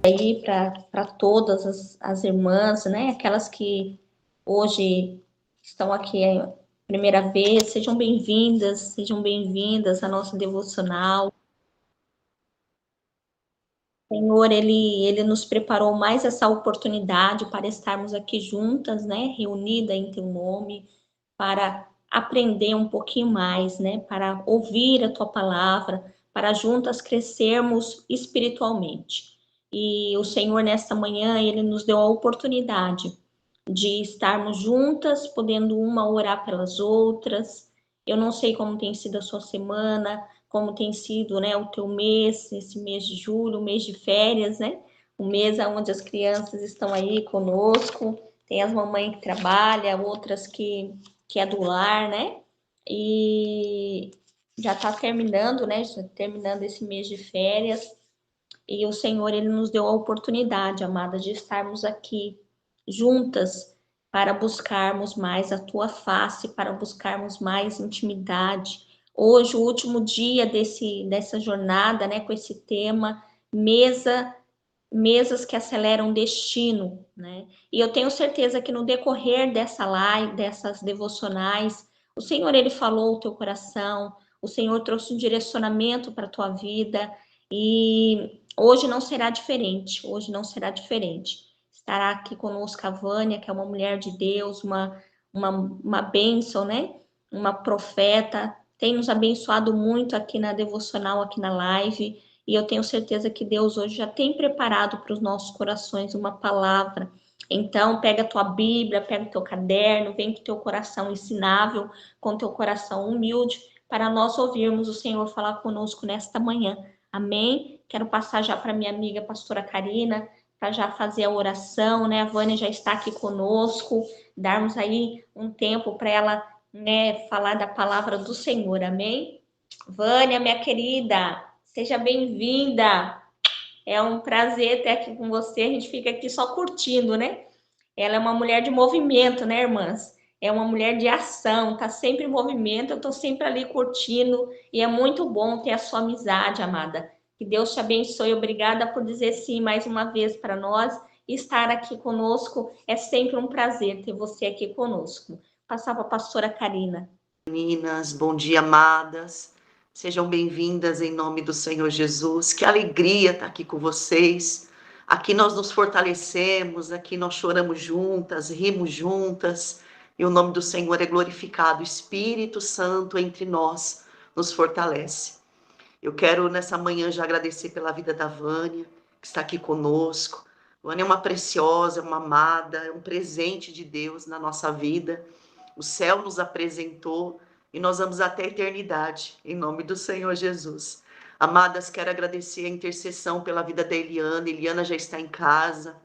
aí para todas as irmãs, né? Aquelas que hoje estão aqui a primeira vez, sejam bem-vindas à nossa devocional. O Senhor, ele nos preparou mais essa oportunidade para estarmos aqui juntas, né? Reunida em teu nome, para aprender um pouquinho mais, né? Para ouvir a tua palavra, para juntas crescermos espiritualmente. E o Senhor, nesta manhã, ele nos deu a oportunidade de estarmos juntas, podendo uma orar pelas outras. Eu não sei como tem sido a sua semana, como tem sido, né, o teu mês, esse mês de julho, o mês de férias, né? O mês onde as crianças estão aí conosco, tem as mamães que trabalham, outras que é do lar, né? E já está terminando, né? Já terminando esse mês de férias. E o Senhor, ele nos deu a oportunidade, amada, de estarmos aqui juntas para buscarmos mais a tua face, para buscarmos mais intimidade. Hoje, o último dia dessa jornada, né, com esse tema, mesas que aceleram destino, né? E eu tenho certeza que no decorrer dessa live, dessas devocionais, o Senhor, ele falou o teu coração, o Senhor trouxe um direcionamento para a tua vida, e hoje não será diferente, hoje não será diferente. Estará aqui conosco a Vânia, que é uma mulher de Deus, uma bênção, né? Uma profeta, tem nos abençoado muito aqui na devocional, aqui na live, e eu tenho certeza que Deus hoje já tem preparado para os nossos corações uma palavra. Então, pega a tua Bíblia, pega o teu caderno, vem com o teu coração ensinável, com o teu coração humilde, para nós ouvirmos o Senhor falar conosco nesta manhã. Amém? Quero passar já para minha amiga pastora Karina, para já fazer a oração, né? A Vânia já está aqui conosco, darmos aí um tempo para ela, né, falar da palavra do Senhor. Amém? Vânia, minha querida, seja bem-vinda. É um prazer ter aqui com você. A gente fica aqui só curtindo, né? Ela é uma mulher de movimento, né, irmãs? É uma mulher de ação, tá sempre em movimento. Eu tô sempre ali curtindo e é muito bom ter a sua amizade, amada. Que Deus te abençoe. Obrigada por dizer sim mais uma vez para nós e estar aqui conosco. É sempre um prazer ter você aqui conosco. Passar para a pastora Karina. Meninas, bom dia, amadas. Sejam bem-vindas em nome do Senhor Jesus. Que alegria estar aqui com vocês. Aqui nós nos fortalecemos, aqui nós choramos juntas, rimos juntas, e o nome do Senhor é glorificado. O Espírito Santo entre nós nos fortalece. Eu quero nessa manhã já agradecer pela vida da Vânia, que está aqui conosco. Vânia é uma preciosa, é uma amada, é um presente de Deus na nossa vida. O céu nos apresentou e nós vamos até a eternidade, em nome do Senhor Jesus. Amadas, quero agradecer a intercessão pela vida da Eliana. Eliana já está em casa.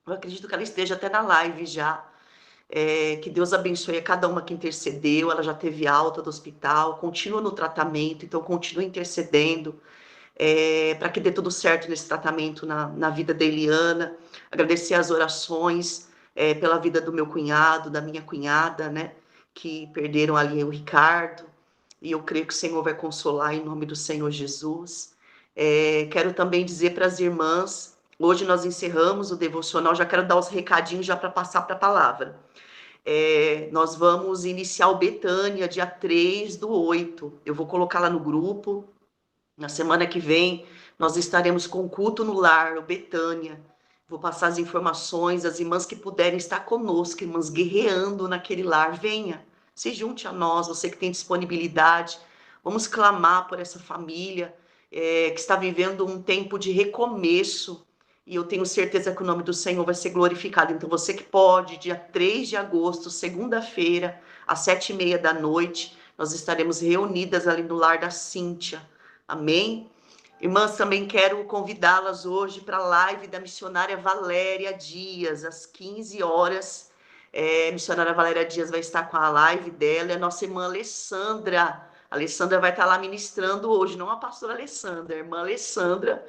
Eu acredito que ela esteja até na live já. Que Deus abençoe a cada uma que intercedeu. Ela já teve alta do hospital, continua no tratamento, então continua intercedendo. Para que dê tudo certo nesse tratamento na vida da Eliana. Agradecer as orações pela vida do meu cunhado, da minha cunhada, né? Que perderam ali o Ricardo. E eu creio que o Senhor vai consolar em nome do Senhor Jesus. Quero também dizer para as irmãs, hoje nós encerramos o devocional, já quero dar os recadinhos já para passar para a palavra. Nós vamos iniciar o Betânia, dia 3/8. Eu vou colocar lá no grupo. Na semana que vem, nós estaremos com o culto no lar, o Betânia. Vou passar as informações, as irmãs que puderem estar conosco, irmãs guerreando naquele lar, venha, se junte a nós, você que tem disponibilidade. Vamos clamar por essa família que está vivendo um tempo de recomeço, e eu tenho certeza que o nome do Senhor vai ser glorificado. Então, você que pode, dia 3 de agosto, segunda-feira, às 7h30 da noite, nós estaremos reunidas ali no lar da Cíntia. Amém? Irmãs, também quero convidá-las hoje para a live da missionária Valéria Dias, às 15 horas. A missionária Valéria Dias vai estar com a live dela, e a nossa irmã Alessandra. A Alessandra vai estar lá ministrando hoje, não a pastora Alessandra, a irmã Alessandra,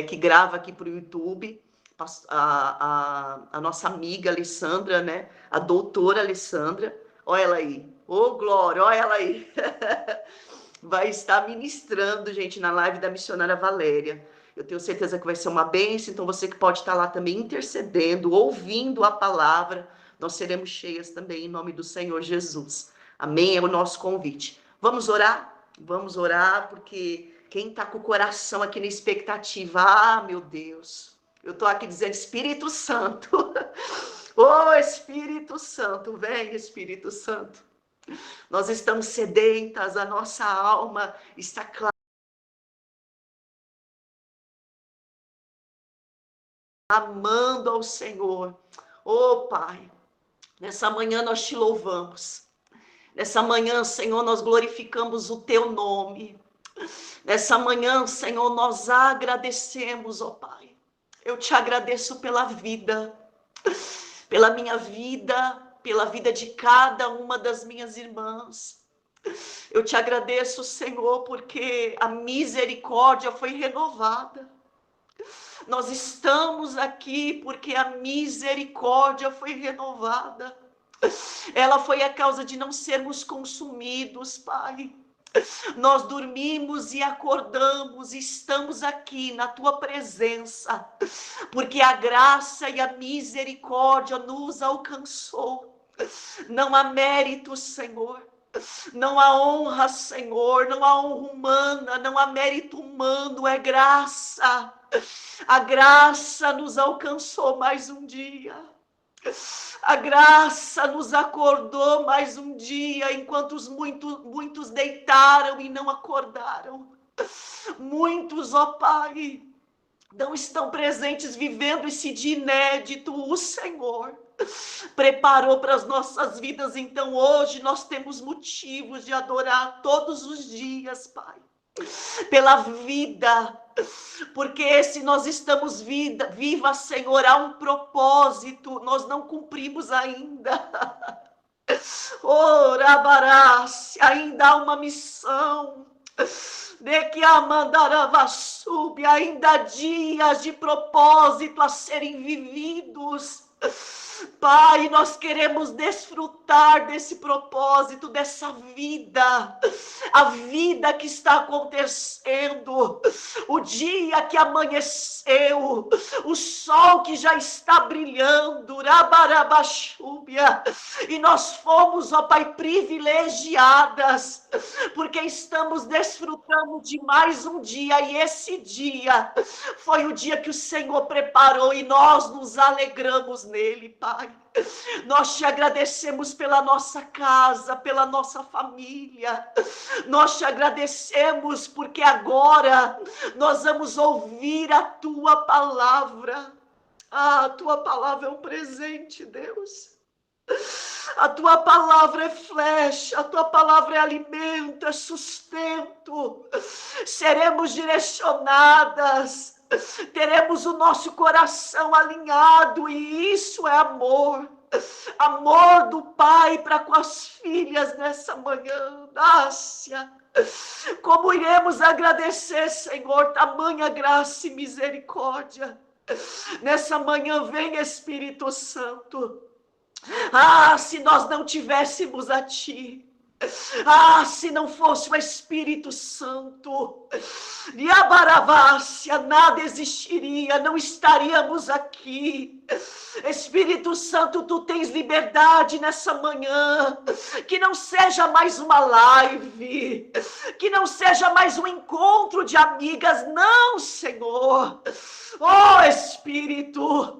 que grava aqui para o YouTube. A nossa amiga Alessandra, né? A doutora Alessandra. Olha ela aí. Ô, Glória, olha ela aí. vai estar ministrando, gente, na live da missionária Valéria. Eu tenho certeza que vai ser uma bênção, então você que pode estar lá também intercedendo, ouvindo a palavra, nós seremos cheias também em nome do Senhor Jesus. Amém? É o nosso convite. Vamos orar? Vamos orar, porque quem está com o coração aqui na expectativa, meu Deus, eu estou aqui dizendo, Espírito Santo, ô Espírito Santo, vem Espírito Santo. Nós estamos sedentas, a nossa alma está clamando ao Senhor. Oh, Pai, nessa manhã nós te louvamos. Nessa manhã, Senhor, nós glorificamos o teu nome. Nessa manhã, Senhor, nós agradecemos, ó Pai. Eu te agradeço pela vida, pela minha vida, pela vida de cada uma das minhas irmãs. Eu te agradeço, Senhor, porque a misericórdia foi renovada. Nós estamos aqui porque a misericórdia foi renovada. Ela foi a causa de não sermos consumidos, Pai. Nós dormimos e acordamos, estamos aqui na tua presença, porque a graça e a misericórdia nos alcançou. Não há mérito, Senhor. Não há honra, Senhor, não há honra humana, não há mérito humano, é graça. A graça nos alcançou mais um dia. A graça nos acordou mais um dia, enquanto muitos deitaram e não acordaram. Muitos, ó Pai, não estão presentes vivendo esse dia inédito. O Senhor preparou para as nossas vidas, então hoje nós temos motivos de adorar todos os dias, Pai, pela vida, porque se nós estamos viva, Senhor, há um propósito, nós não cumprimos ainda. Rabarás, ainda há uma missão, de que a mandaravassubi, ainda há dias de propósito a serem vividos. Pai, nós queremos desfrutar desse propósito, dessa vida, a vida que está acontecendo, o dia que amanheceu, o sol que já está brilhando, rabarabachúbia, e nós fomos, ó Pai, privilegiadas, porque estamos desfrutando de mais um dia, e esse dia foi o dia que o Senhor preparou, e nós nos alegramos nele, Pai. Nós te agradecemos pela nossa casa, pela nossa família. Nós te agradecemos porque agora nós vamos ouvir a tua palavra. A tua palavra é um presente, Deus. A tua palavra é flecha, a tua palavra é alimento, é sustento. Seremos direcionadas. Teremos o nosso coração alinhado, e isso é amor. Amor do Pai para com as filhas nessa manhã. Nácia, como iremos agradecer, Senhor, tamanha graça e misericórdia. Nessa manhã vem Espírito Santo. Se nós não tivéssemos a Ti, se não fosse o Espírito Santo, nada existiria, não estaríamos aqui. Espírito Santo, tu tens liberdade nessa manhã, que não seja mais uma live, que não seja mais um encontro de amigas, não, Senhor. Espírito,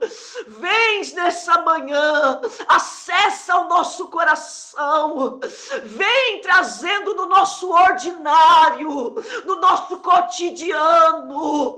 vens nessa manhã, acessa o nosso coração, vem trazendo no nosso ordinário, no nosso cotidiano,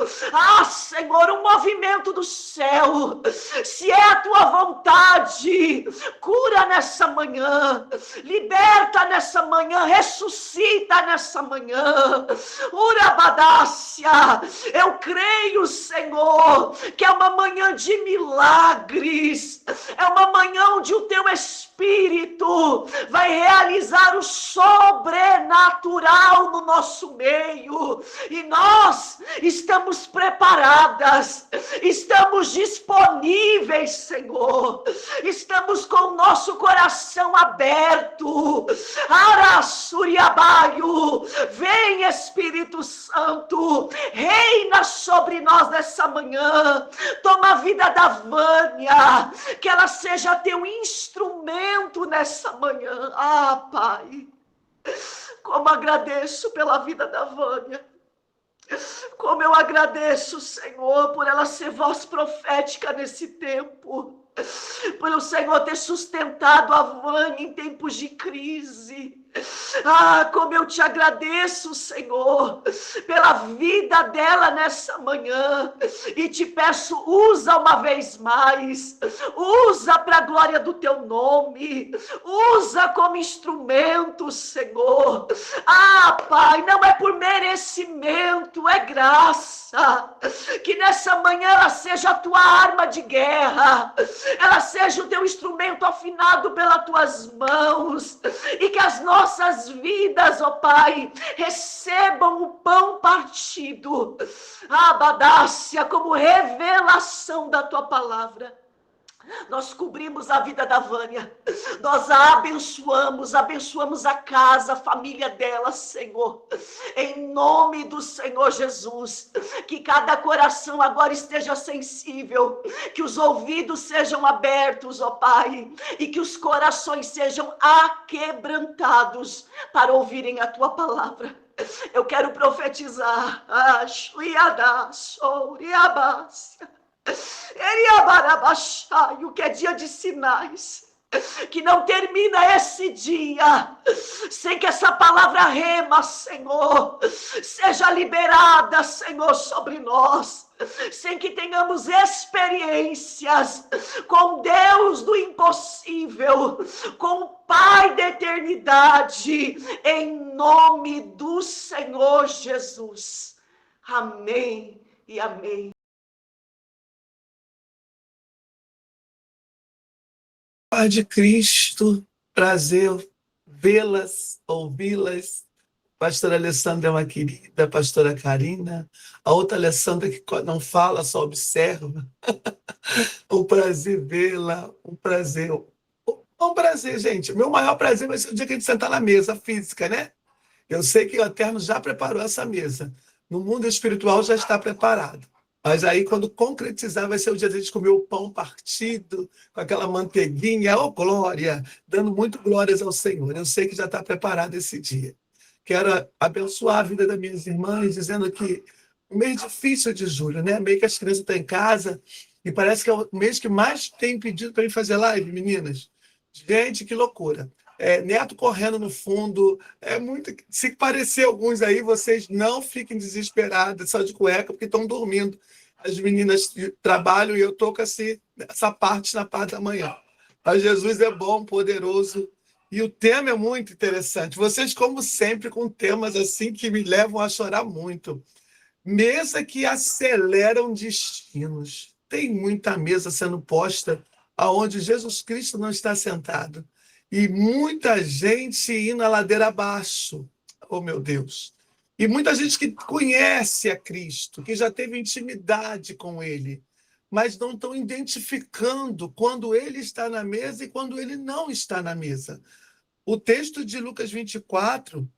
Senhor, um movimento do céu. Se é a tua vontade, cura nessa manhã, liberta nessa manhã, ressuscita nessa manhã. Urabadácia, eu creio, Senhor, que é uma manhã de milagres, é uma manhã onde o teu Espírito vai realizar o sobrenatural no nosso meio, e nós estamos preparadas, estamos disponíveis, Senhor, estamos com o nosso coração aberto. Araçuriabaio, vem Espírito Santo, reina sobre nós nessa manhã, toma a vida da Vânia, que ela seja teu instrumento nessa manhã. Ah, Pai, como agradeço pela vida da Vânia. Como eu agradeço, Senhor, por ela ser voz profética nesse tempo. Por o Senhor ter sustentado a Vânia em tempos de crise. Ah, como eu te agradeço, Senhor, pela vida dela nessa manhã. E te peço, usa uma vez mais. Usa para a glória do teu nome. Usa como instrumento, Senhor. Ah, Pai, não é por merecimento, é graça. Que nessa manhã ela seja a tua arma de guerra. Ela seja o teu instrumento afinado pelas tuas mãos. E que as nossas vidas, ó Pai, recebam o pão partido, a abadácia, como revelação da tua palavra. Nós cobrimos a vida da Vânia, nós a abençoamos a casa, a família dela, Senhor, em nome do Senhor Jesus. Que cada coração agora esteja sensível, que os ouvidos sejam abertos, ó Pai, e que os corações sejam aquebrantados para ouvirem a tua palavra. Eu quero profetizar, o que é dia de sinais, que não termina esse dia sem que essa palavra rema, Senhor, seja liberada, Senhor, sobre nós, sem que tenhamos experiências com Deus do impossível, com o Pai da eternidade, em nome do Senhor Jesus. Amém e amém. Paz de Cristo, prazer vê-las, ouvi-las. Pastora Alessandra é uma querida, pastora Karina, a outra Alessandra que não fala, só observa. Um prazer vê-la, um prazer. Um prazer, gente. Meu maior prazer vai ser o dia que a gente sentar na mesa física, né? Eu sei que o Eterno já preparou essa mesa. No mundo espiritual já está preparado. Mas aí, quando concretizar, vai ser o dia de a gente comer o pão partido, com aquela manteiguinha, oh glória, dando muito glórias ao Senhor. Eu sei que já está preparado esse dia. Quero abençoar a vida das minhas irmãs, dizendo que o mês difícil de julho, né? Meio que as crianças estão em casa, e parece que é o mês que mais tem pedido para ir fazer live, meninas. Gente, que loucura. Neto correndo no fundo, muito. Se parecer alguns aí, vocês não fiquem desesperados, só de cueca, porque estão dormindo. As meninas trabalham e eu estou com essa parte na parte da manhã. Mas Jesus é bom, poderoso, e o tema é muito interessante. Vocês, como sempre, com temas assim que me levam a chorar muito. Mesa que aceleram destinos. Tem muita mesa sendo posta aonde Jesus Cristo não está sentado. E muita gente indo a ladeira abaixo. Oh, meu Deus. E muita gente que conhece a Cristo, que já teve intimidade com Ele, mas não estão identificando quando Ele está na mesa e quando Ele não está na mesa. O texto de Lucas 24,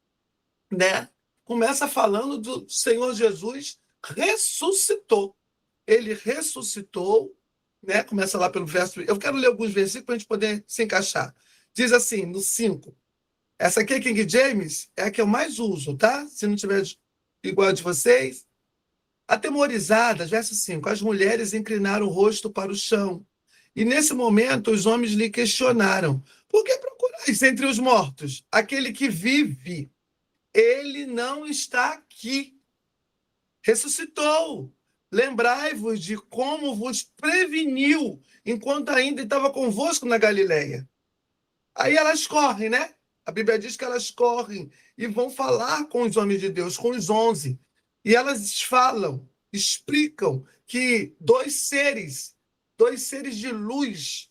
né, começa falando do Senhor Jesus ressuscitou. Ele ressuscitou, né? Começa lá pelo verso. Eu quero ler alguns versículos para a gente poder se encaixar. Diz assim, no 5. Essa aqui é King James, é a que eu mais uso, tá? Se não tiver igual a de vocês. Atemorizadas, verso 5. As mulheres inclinaram o rosto para o chão. E nesse momento os homens lhe questionaram: por que procurais entre os mortos aquele que vive? Ele não está aqui. Ressuscitou. Lembrai-vos de como vos preveniu enquanto ainda estava convosco na Galileia. Aí elas correm, né? A Bíblia diz que elas correm e vão falar com os homens de Deus, com os 11. E elas falam, explicam que dois seres de luz,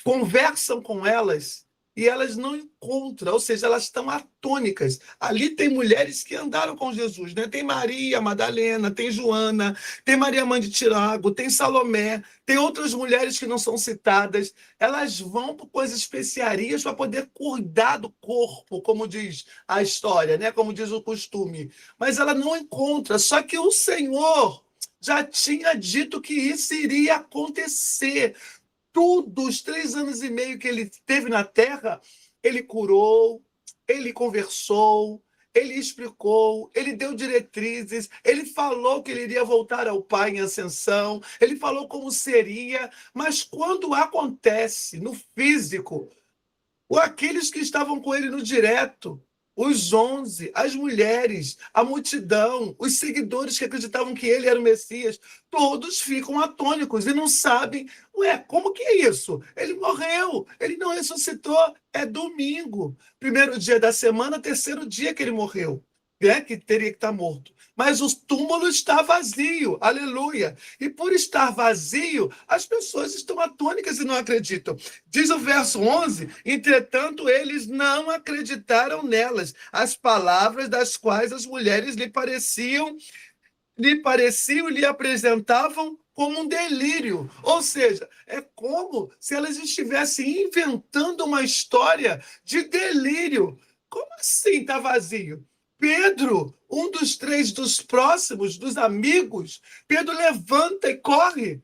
conversam com elas e elas não encontram, ou seja, elas estão atônicas. Ali tem mulheres que andaram com Jesus, né? Tem Maria Madalena, tem Joana, tem Maria mãe de Tiago, tem Salomé, tem outras mulheres que não são citadas. Elas vão com as especiarias para poder cuidar do corpo, como diz a história, né? Como diz o costume. Mas ela não encontra, só que o Senhor já tinha dito que isso iria acontecer. Tudo, os 3 anos e meio que ele teve na Terra, ele curou, ele conversou, ele explicou, ele deu diretrizes, ele falou que ele iria voltar ao Pai em ascensão, ele falou como seria, mas quando acontece no físico, aqueles que estavam com ele no direto, os 11, as mulheres, a multidão, os seguidores que acreditavam que ele era o Messias, todos ficam atônicos e não sabem, ué, como que é isso? Ele morreu, ele não ressuscitou, é domingo, primeiro dia da semana, terceiro dia que ele morreu, né? Que teria que estar morto. Mas o túmulo está vazio, aleluia. E por estar vazio, as pessoas estão atônicas e não acreditam. Diz o verso 11: entretanto, eles não acreditaram nelas, as palavras das quais as mulheres lhe apresentavam como um delírio. Ou seja, é como se elas estivessem inventando uma história de delírio. Como assim está vazio? Pedro, um dos 3 dos próximos, dos amigos, Pedro levanta e corre.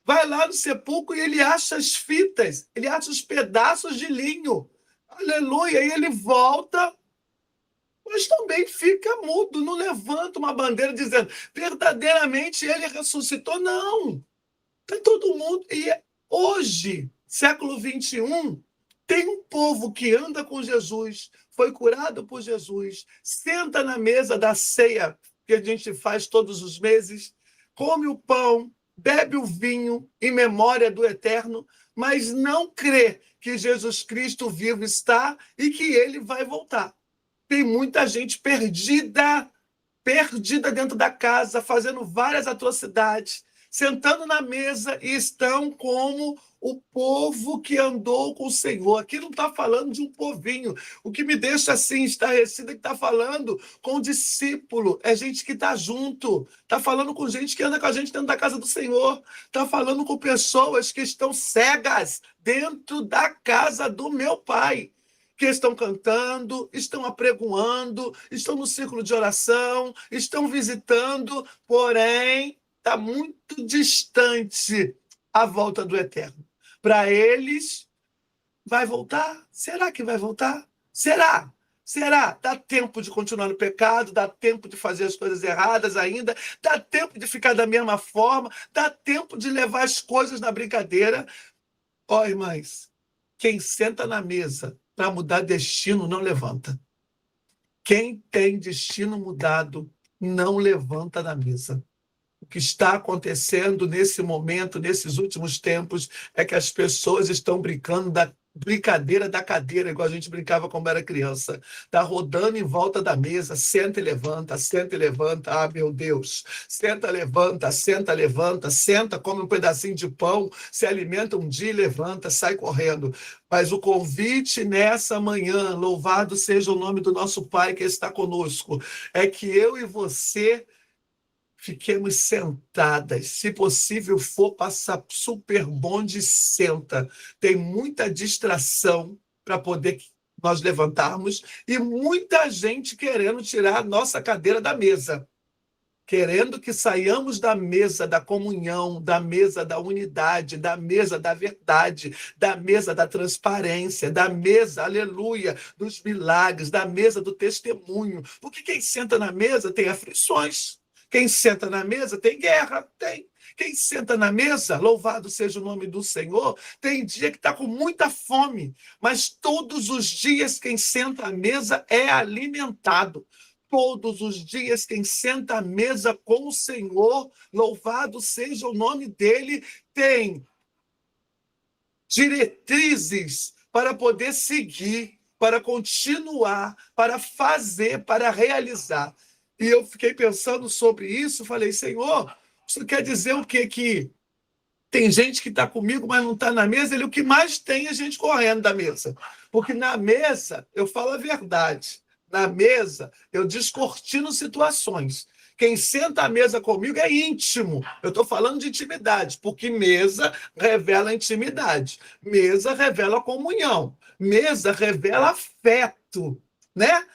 Vai lá no sepulcro e ele acha as fitas, ele acha os pedaços de linho. Aleluia! E ele volta, mas também fica mudo, não levanta uma bandeira dizendo verdadeiramente ele ressuscitou. Não! Está todo mundo. E hoje, século 21, tem um povo que anda com Jesus, foi curado por Jesus, senta na mesa da ceia que a gente faz todos os meses, come o pão, bebe o vinho em memória do eterno, mas não crê que Jesus Cristo vivo está e que ele vai voltar. Tem muita gente perdida dentro da casa, fazendo várias atrocidades, sentando na mesa e estão como o povo que andou com o Senhor. Aqui não está falando de um povinho. O que me deixa assim estarrecido é que está falando com o discípulo. É gente que está junto. Está falando com gente que anda com a gente dentro da casa do Senhor. Está falando com pessoas que estão cegas dentro da casa do meu Pai, que estão cantando, estão apregoando, estão no círculo de oração, estão visitando, porém está muito distante a volta do Eterno. Para eles, vai voltar? Será que vai voltar? Será? Será? Dá tempo de continuar no pecado, dá tempo de fazer as coisas erradas ainda, dá tempo de ficar da mesma forma, dá tempo de levar as coisas na brincadeira. Ó, irmãs, quem senta na mesa para mudar destino não levanta. Quem tem destino mudado não levanta da mesa. O que está acontecendo nesse momento, nesses últimos tempos, é que as pessoas estão brincando da brincadeira da cadeira, igual a gente brincava quando era criança. Está rodando em volta da mesa, senta e levanta, senta e levanta. Ah, meu Deus! Senta, levanta, senta, come um pedacinho de pão, se alimenta um dia e levanta, sai correndo. Mas o convite nessa manhã, louvado seja o nome do nosso Pai que está conosco, é que eu e você fiquemos sentadas. Se possível for passar super bonde, senta. Tem muita distração para poder nós levantarmos e muita gente querendo tirar a nossa cadeira da mesa, querendo que saiamos da mesa da comunhão, da mesa da unidade, da mesa da verdade, da mesa da transparência, da mesa, aleluia, dos milagres, da mesa do testemunho. Porque quem senta na mesa tem aflições. Quem senta na mesa tem guerra, tem. Quem senta na mesa, louvado seja o nome do Senhor, tem dia que está com muita fome, mas todos os dias quem senta à mesa é alimentado. Todos os dias quem senta à mesa com o Senhor, louvado seja o nome dele, tem diretrizes para poder seguir, para continuar, para fazer, para realizar. E eu fiquei pensando sobre isso, falei, Senhor, isso quer dizer o quê? Que Tem gente que está comigo, mas não está na mesa. O que mais tem é gente correndo da mesa. Porque na mesa, eu falo a verdade. Na mesa, eu descortino situações. Quem senta à mesa comigo é íntimo. Eu estou falando de intimidade, porque mesa revela intimidade. Mesa revela comunhão. Mesa revela afeto, né?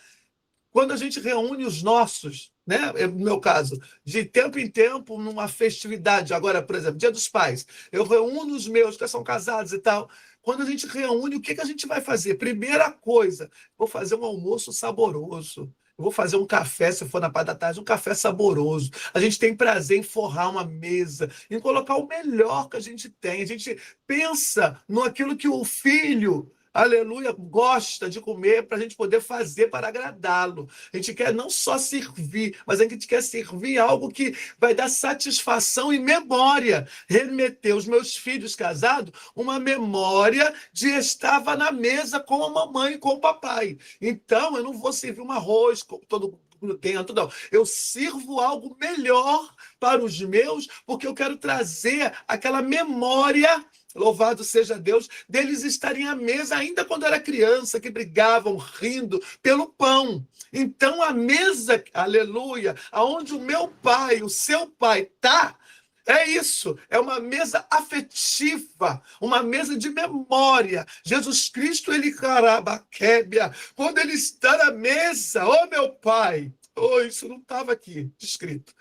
Quando a gente reúne os nossos, né? No meu caso, de tempo em tempo, numa festividade, agora, por exemplo, Dia dos Pais, eu reúno os meus que são casados e tal. Quando a gente reúne, o que a gente vai fazer? Primeira coisa, vou fazer um almoço saboroso. Eu vou fazer um café, se for na parte da tarde, um café saboroso. A gente tem prazer em forrar uma mesa, em colocar o melhor que a gente tem. A gente pensa no aquilo que o filho, aleluia, gosta de comer para a gente poder fazer para agradá-lo. A gente quer não só servir, mas a gente quer servir algo que vai dar satisfação e memória. Remeter os meus filhos casados uma memória de estava na mesa com a mamãe e com o papai. Então, eu não vou servir um arroz com todo dentro, não. Eu sirvo algo melhor para os meus, porque eu quero trazer aquela memória. Louvado seja Deus, deles estarem à mesa ainda quando era criança, que brigavam, rindo pelo pão. Então, a mesa, aleluia, aonde o meu pai, o seu pai está, é isso, é uma mesa afetiva, uma mesa de memória. Jesus Cristo, ele carabaquébia, quando ele está na mesa, oh meu pai, oh, isso não estava aqui escrito.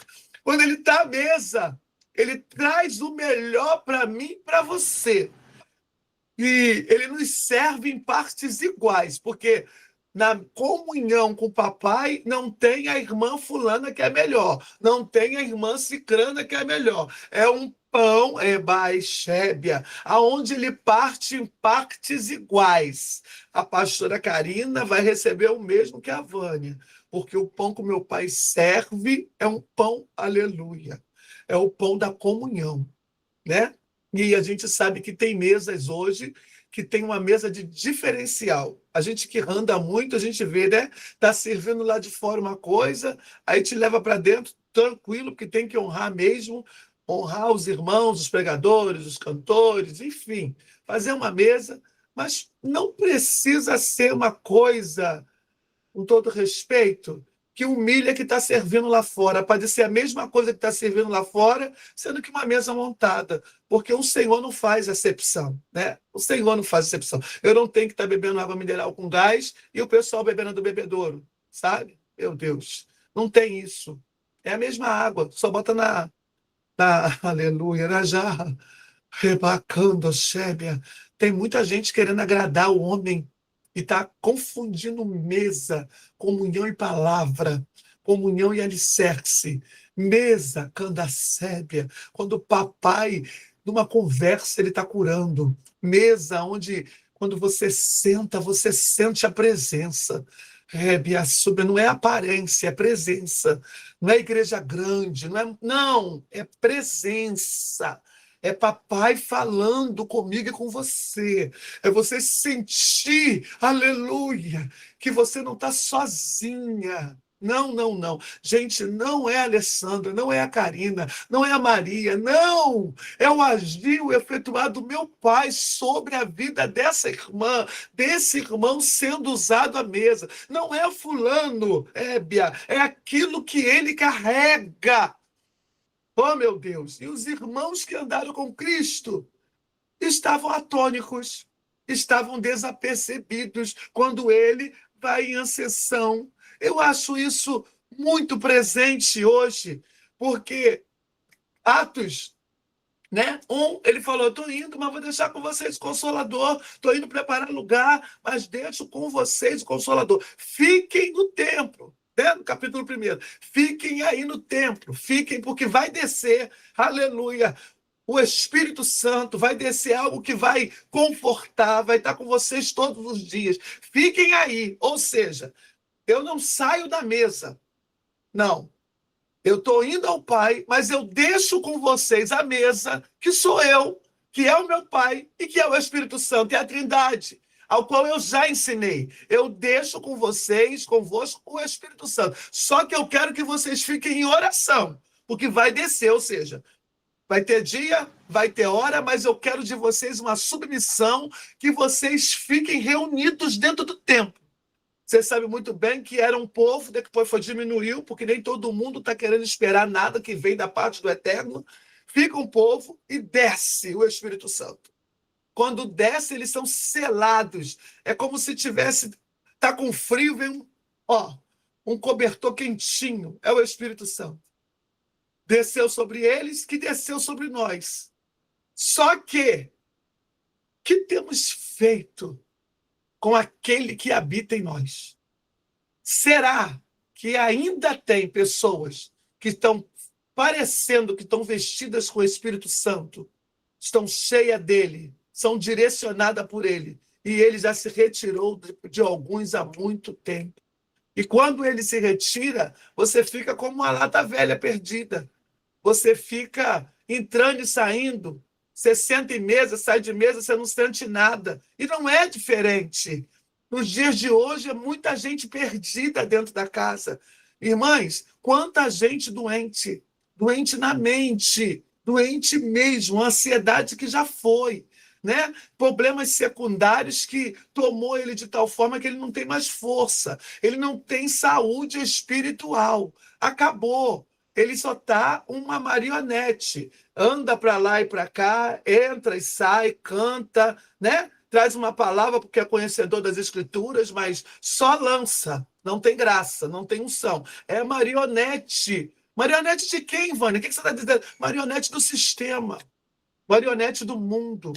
Quando ele está à mesa, ele traz o melhor para mim e para você. E ele nos serve em partes iguais, porque na comunhão com o papai não tem a irmã fulana que é melhor, não tem a irmã cicrana que é melhor. É um pão, é baixébia, aonde ele parte em partes iguais. A pastora Karina vai receber o mesmo que a Vânia, porque o pão que o meu pai serve é um pão, aleluia, é o pão da comunhão, né? E a gente sabe que tem mesas hoje que tem uma mesa de diferencial. A gente que anda muito, a gente vê, né? Tá servindo lá de fora uma coisa, aí te leva para dentro, tranquilo, porque tem que honrar mesmo, honrar os irmãos, os pregadores, os cantores, enfim, fazer uma mesa, mas não precisa ser uma coisa, com todo respeito, que humilha que está servindo lá fora. Pode ser a mesma coisa que está servindo lá fora, sendo que uma mesa montada, porque o Senhor não faz acepção, né? O Senhor não faz acepção. Eu não tenho que estar bebendo água mineral com gás e o pessoal bebendo do bebedouro, sabe? Meu Deus, não tem isso. É a mesma água, só bota aleluia, na jarra, rebacando, xébia. Tem muita gente querendo agradar o homem e está confundindo mesa, comunhão e palavra, comunhão e alicerce. Mesa, candacébia, quando o papai, numa conversa, ele está curando. Mesa, onde, quando você sente a presença. Não é aparência, é presença. Não é igreja grande, não, é presença. É papai falando comigo e com você. É você sentir, aleluia, que você não está sozinha. Não, não, não. Gente, não é a Alessandra, não é a Karina, não é a Maria, não. É o agir, o efetuado do meu pai sobre a vida dessa irmã, desse irmão sendo usado à mesa. Não é fulano, Bia, é aquilo que ele carrega. Oh, meu Deus! E os irmãos que andaram com Cristo estavam atônicos, estavam desapercebidos quando ele vai em ascensão. Eu acho isso muito presente hoje, porque Atos, né? Ele falou: estou indo, mas vou deixar com vocês o Consolador. Estou indo preparar lugar, mas deixo com vocês o Consolador. Fiquem no templo. Né? No capítulo 1. Fiquem aí no templo. Fiquem, porque vai descer, aleluia, o Espírito Santo, vai descer algo que vai confortar, vai estar com vocês todos os dias. Fiquem aí. Ou seja, eu não saio da mesa. Não. Eu estou indo ao Pai, mas eu deixo com vocês a mesa, que sou eu, que é o meu Pai e que é o Espírito Santo, é a Trindade, ao qual eu já ensinei. Eu deixo com vocês, convosco, o Espírito Santo. Só que eu quero que vocês fiquem em oração, porque vai descer, ou seja, Vai ter dia, vai ter hora, mas eu quero de vocês uma submissão, que vocês fiquem reunidos dentro do tempo. Você sabe muito bem que era um povo, depois diminuiu, porque nem todo mundo está querendo esperar nada que vem da parte do Eterno. Fica um povo e desce o Espírito Santo. Quando desce, eles são selados. É como se tivesse, tá com frio, vem um cobertor quentinho. É o Espírito Santo. Desceu sobre eles, que desceu sobre nós. Só que temos feito com aquele que habita em nós? Será que ainda tem pessoas que estão parecendo que estão vestidas com o Espírito Santo, estão cheias dele, são direcionadas por ele, e ele já se retirou de alguns há muito tempo? E quando ele se retira, você fica como uma lata velha perdida. Você fica entrando e saindo. Você senta em mesa, sai de mesa, você não sente nada. E não é diferente. Nos dias de hoje, é muita gente perdida dentro da casa. Irmãs, quanta gente doente. Doente na mente. Doente mesmo. Ansiedade que já foi. Né? Problemas secundários que tomou ele de tal forma que ele não tem mais força. Ele não tem saúde espiritual. Acabou. Ele só está uma marionete. Anda para lá e para cá, entra e sai, canta, né? Traz uma palavra porque é conhecedor das Escrituras, mas só lança. Não tem graça, não tem unção. É marionete. Marionete de quem, Vânia? O que você está dizendo? Marionete do sistema. Marionete do mundo.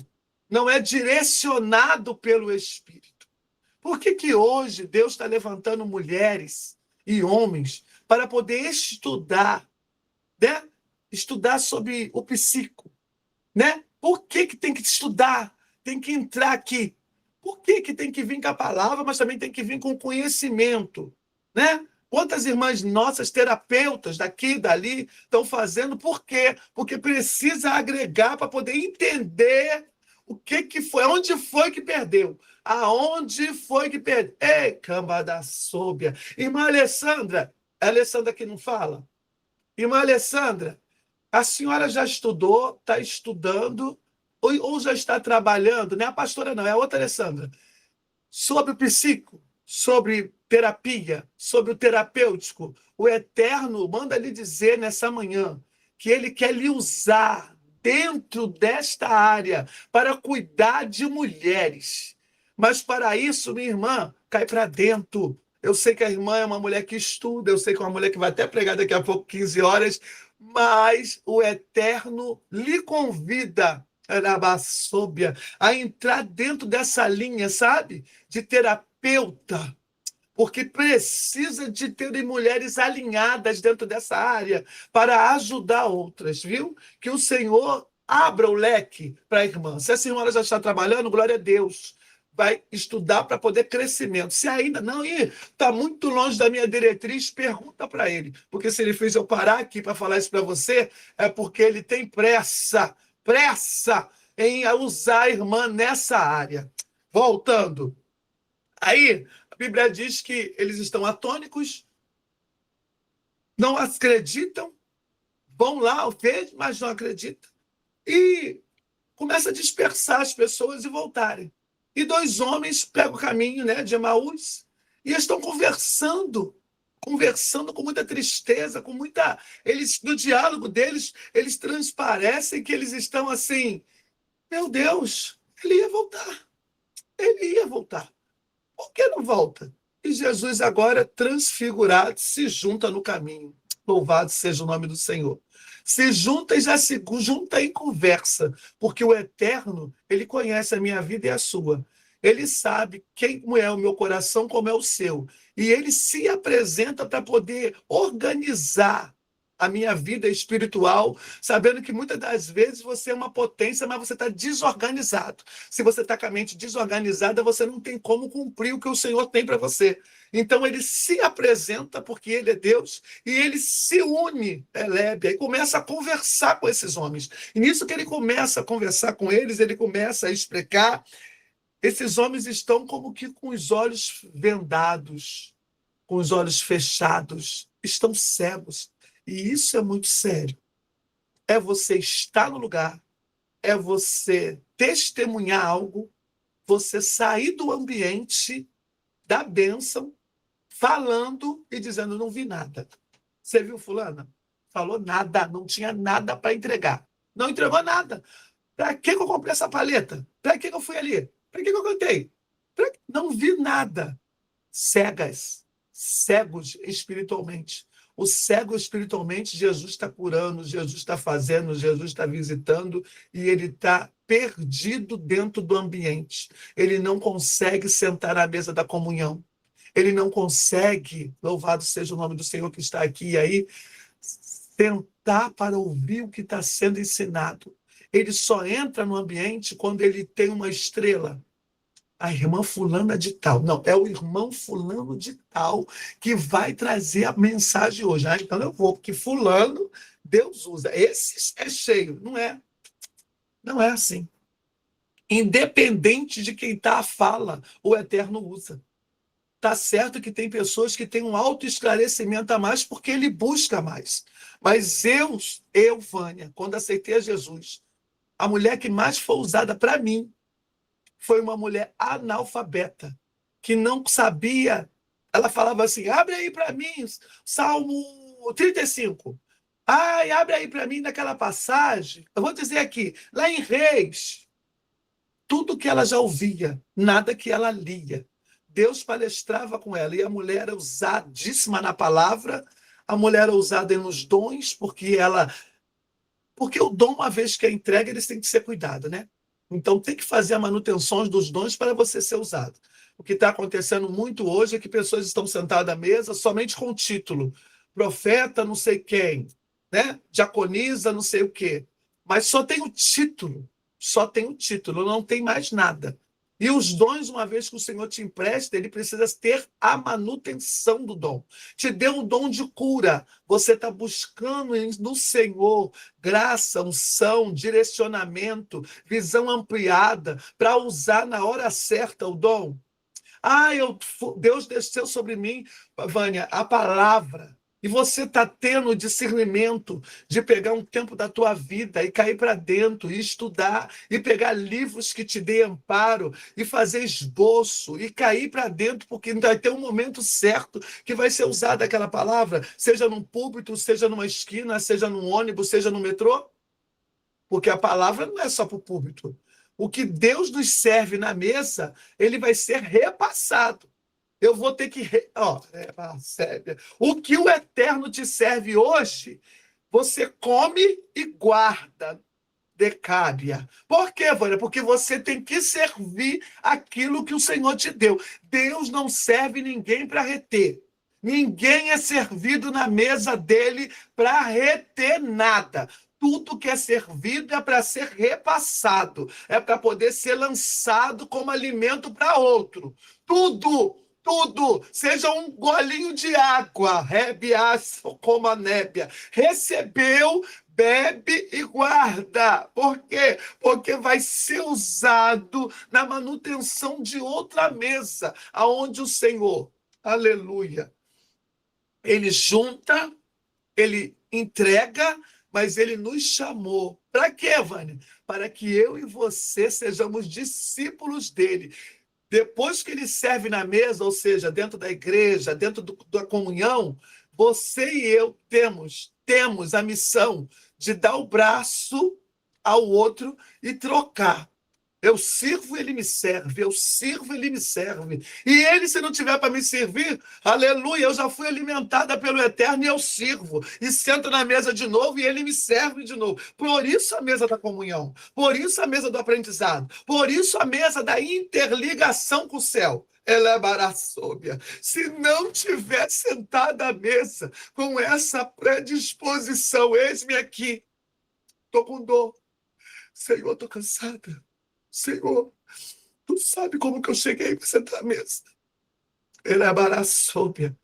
Não é direcionado pelo Espírito. Por que hoje Deus está levantando mulheres e homens para poder estudar, né? Estudar sobre o psico, né? Por que tem que estudar? Tem que entrar aqui. Por que tem que vir com a palavra, mas também tem que vir com conhecimento, né? Quantas irmãs nossas, terapeutas daqui e dali, estão fazendo? Por quê? Porque precisa agregar para poder entender o que foi, onde foi que perdeu. Aonde foi que perdeu? Ei, camba da sóbia. Irmã Alessandra, é a Alessandra que não fala? Irmã Alessandra, a senhora já estudou, está estudando, ou já está trabalhando, não é a pastora não, é a outra Alessandra, sobre o psico, sobre terapia, sobre o terapêutico. O Eterno manda lhe dizer nessa manhã que ele quer lhe usar dentro desta área para cuidar de mulheres. Mas para isso, minha irmã, cai para dentro. Eu sei que a irmã é uma mulher que estuda, eu sei que é uma mulher que vai até pregar daqui a pouco 15 horas, mas o Eterno lhe convida, Arabasóbia, a entrar dentro dessa linha, sabe? De terapeuta, porque precisa de ter mulheres alinhadas dentro dessa área para ajudar outras, viu? Que o Senhor abra o leque para a irmã. Se a senhora já está trabalhando, glória a Deus. Vai estudar para poder crescimento. Se ainda não, está muito longe da minha diretriz, pergunta para ele. Porque se ele fez eu parar aqui para falar isso para você, é porque ele tem pressa em usar a irmã nessa área. Voltando. Aí, a Bíblia diz que eles estão atônicos, não acreditam, vão lá, vê, mas não acreditam. E começa a dispersar as pessoas e voltarem. E dois homens pegam o caminho, né, de Emaús e estão conversando com muita tristeza, com muita... Eles, no diálogo deles, eles transparecem que eles estão assim, meu Deus, ele ia voltar. Por que não volta? E Jesus agora, transfigurado, se junta no caminho. Louvado seja o nome do Senhor. Se junta e já se junta em conversa, porque o Eterno, ele conhece a minha vida e a sua. Ele sabe como é o meu coração, como é o seu. E ele se apresenta para poder organizar a minha vida espiritual, sabendo que muitas das vezes você é uma potência, mas você está desorganizado. Se você está com a mente desorganizada, você não tem como cumprir o que o Senhor tem para você. Então ele se apresenta, porque ele é Deus, e ele se une, Elébia, e começa a conversar com esses homens. E nisso que ele começa a conversar com eles, ele começa a explicar. Esses homens estão como que com os olhos vendados, com os olhos fechados, estão cegos. E isso é muito sério. é você estar no lugar, é você testemunhar algo, você sair do ambiente da bênção, falando e dizendo, não vi nada. Você viu fulana? Falou nada, não tinha nada para entregar. Não entregou nada. Para que eu comprei essa paleta? Para que eu fui ali? Para que eu cantei? Não vi nada. Cegos espiritualmente. O cego espiritualmente, Jesus está curando, Jesus está fazendo, Jesus está visitando, e ele está perdido dentro do ambiente. Ele não consegue sentar à mesa da comunhão. Ele não consegue, louvado seja o nome do Senhor que está aqui e aí, sentar para ouvir o que está sendo ensinado. Ele só entra no ambiente quando ele tem uma estrela. A irmã fulana de tal. Não, é o irmão fulano de tal que vai trazer a mensagem hoje. Então eu vou, porque fulano Deus usa. Esse é cheio. Não é. Não é assim. Independente de quem está a fala, o Eterno usa. Tá certo que tem pessoas que têm um autoesclarecimento a mais porque ele busca mais. Mas eu, Vânia, quando aceitei a Jesus, a mulher que mais foi usada para mim foi uma mulher analfabeta, que não sabia. Ela falava assim, abre aí para mim, Salmo 35. Ai, abre aí para mim naquela passagem. Eu vou dizer aqui, lá em Reis, tudo que ela já ouvia, nada que ela lia. Deus palestrava com ela, e a mulher era usadíssima na palavra, a mulher era usada nos dons, porque o dom, uma vez que é entregue, eles têm que ser cuidado, né? Então tem que fazer a manutenção dos dons para você ser usado. O que está acontecendo muito hoje é que pessoas estão sentadas à mesa somente com o título. Profeta não sei quem, né? Diaconisa não sei o quê. Mas só tem o título. Só tem o título, não tem mais nada. E os dons, uma vez que o Senhor te empresta, ele precisa ter a manutenção do dom. Te deu um dom de cura. Você está buscando no Senhor graça, unção, direcionamento, visão ampliada para usar na hora certa o dom. Deus desceu sobre mim, Vânia, a palavra. E você está tendo o discernimento de pegar um tempo da tua vida e cair para dentro e estudar e pegar livros que te dêem amparo e fazer esboço e cair para dentro, porque vai ter um momento certo que vai ser usada aquela palavra, seja num púlpito, seja numa esquina, seja num ônibus, seja no metrô. Porque a palavra não é só para o púlpito. O que Deus nos serve na mesa, ele vai ser repassado. Eu vou ter que... O que o Eterno te serve hoje, você come e guarda. Decábia. Por quê, Vânia? Porque você tem que servir aquilo que o Senhor te deu. Deus não serve ninguém para reter. Ninguém é servido na mesa dele para reter nada. Tudo que é servido é para ser repassado, é para poder ser lançado como alimento para outro. Tudo, seja um golinho de água, como a nébia, recebeu, bebe e guarda. Por quê? Porque vai ser usado na manutenção de outra mesa, aonde o Senhor, aleluia, ele junta, ele entrega, mas ele nos chamou. Para quê, Vânia? Para que eu e você sejamos discípulos dele. Depois que ele serve na mesa, ou seja, dentro da igreja, dentro da comunhão, você e eu temos a missão de dar o braço ao outro e trocar. Eu sirvo, ele me serve. Eu sirvo, ele me serve. E ele, se não tiver para me servir, aleluia, eu já fui alimentada pelo Eterno e eu sirvo. E sento na mesa de novo e ele me serve de novo. Por isso a mesa da comunhão. Por isso a mesa do aprendizado. Por isso a mesa da interligação com o céu. Ela é baraçóbia. Se não tiver sentada à mesa com essa predisposição, eis-me aqui. Estou com dor. Senhor, estou cansada. Senhor, tu sabe como que eu cheguei para sentar à mesa. Ele é baraçóbia.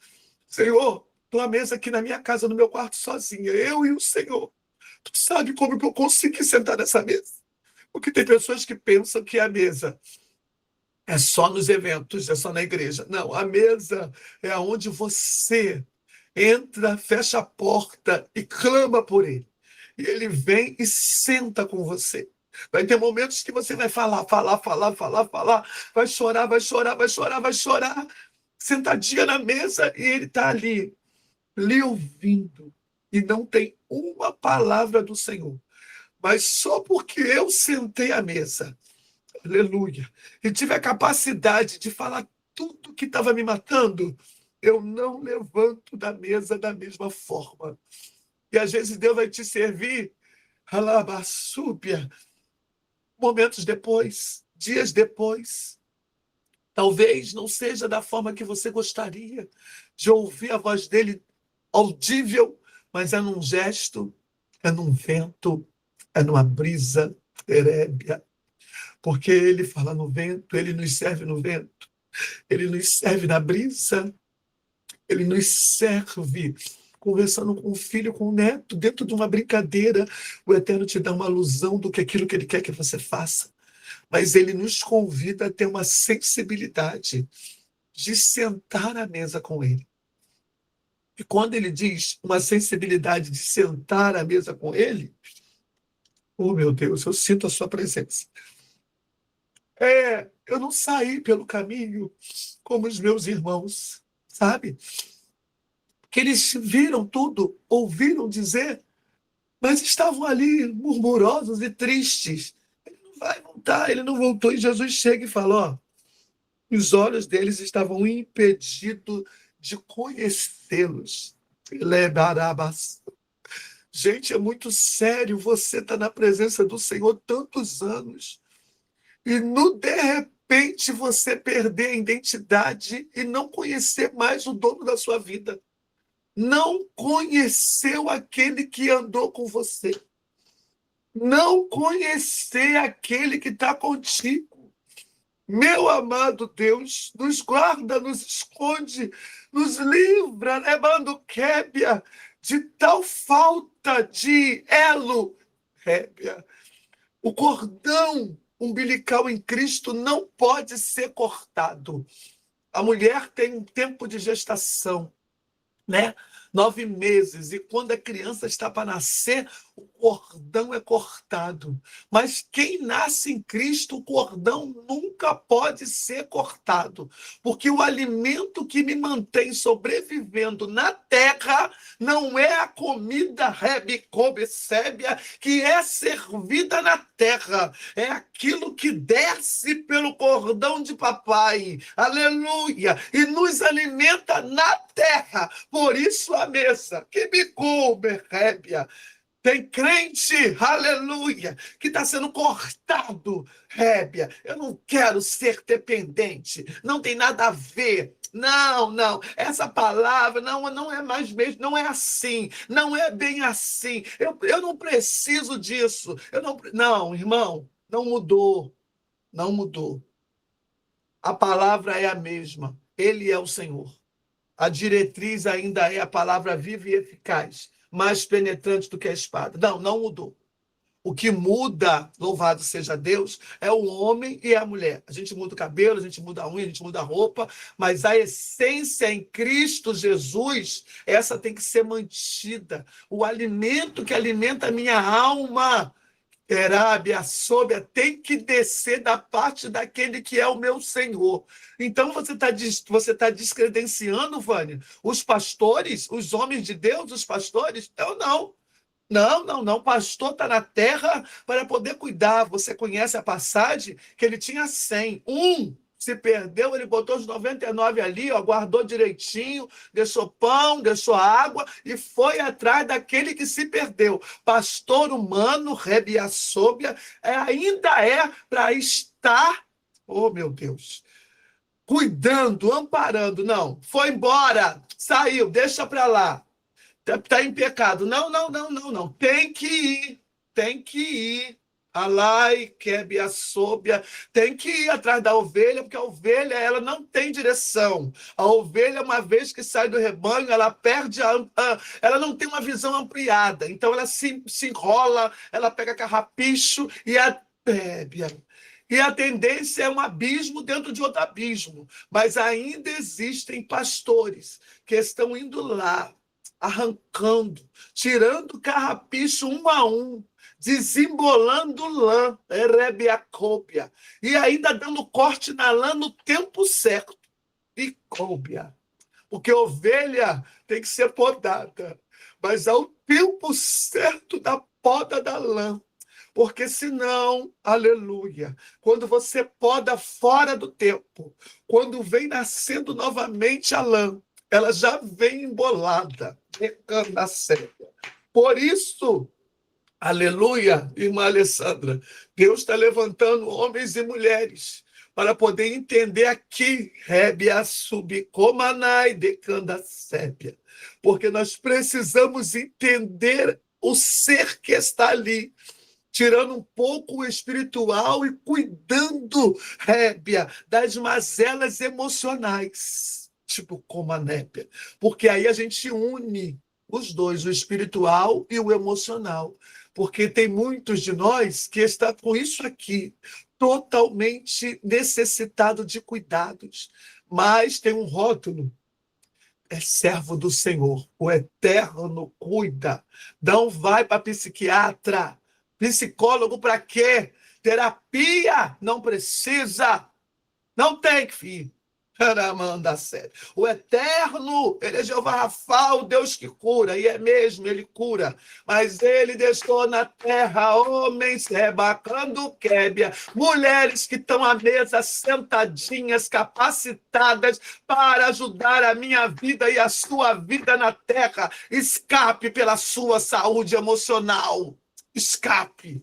Senhor, estou à mesa aqui na minha casa, no meu quarto, sozinha. Eu e o Senhor. Tu sabe como que eu consegui sentar nessa mesa. Porque tem pessoas que pensam que a mesa é só nos eventos, é só na igreja. Não, a mesa é onde você entra, fecha a porta e clama por ele. E ele vem e senta com você. Vai ter momentos que você vai falar, vai chorar, vai chorar, vai chorar, vai chorar, sentadinha na mesa, e ele está ali, lhe ouvindo, e não tem uma palavra do Senhor. Mas só porque eu sentei à mesa, aleluia, e tive a capacidade de falar tudo que estava me matando, eu não levanto da mesa da mesma forma. E às vezes Deus vai te servir, alabaçúbia, momentos depois, dias depois. Talvez não seja da forma que você gostaria de ouvir a voz dele audível, mas é num gesto, é num vento, é numa brisa erébia. Porque ele fala no vento, ele nos serve no vento, ele nos serve na brisa, ele nos serve conversando com o filho, com o neto, dentro de uma brincadeira. O Eterno te dá uma alusão do que aquilo que ele quer que você faça. Mas ele nos convida a ter uma sensibilidade de sentar à mesa com ele. E quando ele diz uma sensibilidade de sentar à mesa com ele, oh meu Deus, eu sinto a sua presença. Eu não saí pelo caminho como os meus irmãos, sabe? Que eles viram tudo, ouviram dizer, mas estavam ali murmurosos e tristes. Ele não vai voltar, ele não voltou. E Jesus chega e fala, ó, os olhos deles estavam impedidos de conhecê-los. Gente, é muito sério você estar na presença do Senhor tantos anos e no de repente você perder a identidade e não conhecer mais o dono da sua vida. Não conheceu aquele que andou com você. Não conhecer aquele que está contigo. Meu amado Deus, nos guarda, nos esconde, nos livra, levando Kébia de tal falta de elo. Kébia, o cordão umbilical em Cristo não pode ser cortado. A mulher tem um tempo de gestação, né? 9 meses, e quando a criança está para nascer, o cordão é cortado. Mas quem nasce em Cristo, o cordão nunca pode ser cortado, porque o alimento que me mantém sobrevivendo na terra não é a comida rebicobicébia que é servida na terra, é aquilo que desce pelo cordão de papai, aleluia, e nos alimenta na terra. Por isso a mesa, que me come, rébia. Tem crente, aleluia, que está sendo cortado, rébia. Eu não quero ser dependente, não tem nada a ver. Não, não, essa palavra não é mais mesmo, não é assim, não é bem assim. Eu não preciso disso. Não, irmão, não mudou, não mudou. A palavra é a mesma, ele é o Senhor. A diretriz ainda é a palavra viva e eficaz, mais penetrante do que a espada. Não mudou. O que muda, louvado seja Deus, é o homem e a mulher. A gente muda o cabelo, a gente muda a unha, a gente muda a roupa, mas a essência em Cristo Jesus, essa tem que ser mantida. O alimento que alimenta a minha alma, Terábia, sóbia, tem que descer da parte daquele que é o meu Senhor. Então você tá descredenciando, Vânia, os pastores, os homens de Deus, os pastores? Eu não. Não. Pastor está na terra para poder cuidar. Você conhece a passagem que ele tinha 100. Se perdeu, ele botou os 99 ali, ó, guardou direitinho, deixou pão, deixou água e foi atrás daquele que se perdeu. Pastor humano, rebiaçóbia, ainda é para estar, oh meu Deus, cuidando, amparando. Não, foi embora, saiu, deixa para lá. Está em pecado. Não. Tem que ir. Alai, quebe a sóbia, tem que ir atrás da ovelha, porque a ovelha ela não tem direção. A ovelha, uma vez que sai do rebanho, ela perde ela não tem uma visão ampliada. Então ela se enrola, ela pega carrapicho e a tendência é um abismo dentro de outro abismo. Mas ainda existem pastores que estão indo lá, arrancando, tirando carrapicho um a um, desembolando lã, erebiacópia, e ainda dando corte na lã no tempo certo. E cópia. Porque ovelha tem que ser podada, mas ao tempo certo da poda da lã. Porque senão, aleluia, quando você poda fora do tempo, quando vem nascendo novamente a lã, ela já vem embolada, recanda-seca. Por isso, aleluia, irmã Alessandra, Deus está levantando homens e mulheres para poder entender aqui, Rébia subcomanai decanda sépia, porque nós precisamos entender o ser que está ali, tirando um pouco o espiritual e cuidando, Rébia, das mazelas emocionais, tipo como a népia, porque aí a gente une os dois, o espiritual e o emocional, porque tem muitos de nós que está com isso aqui, totalmente necessitado de cuidados, mas tem um rótulo, é servo do Senhor, o Eterno cuida, não vai para psiquiatra, psicólogo para quê? Terapia não precisa, não tem, filho. Manda sério. O Eterno, ele é Jeová Rafa, o Deus que cura, e é mesmo, ele cura. Mas ele deixou na terra homens rebacando québia, mulheres que estão à mesa sentadinhas, capacitadas para ajudar a minha vida e a sua vida na terra. Escape pela sua saúde emocional. Escape.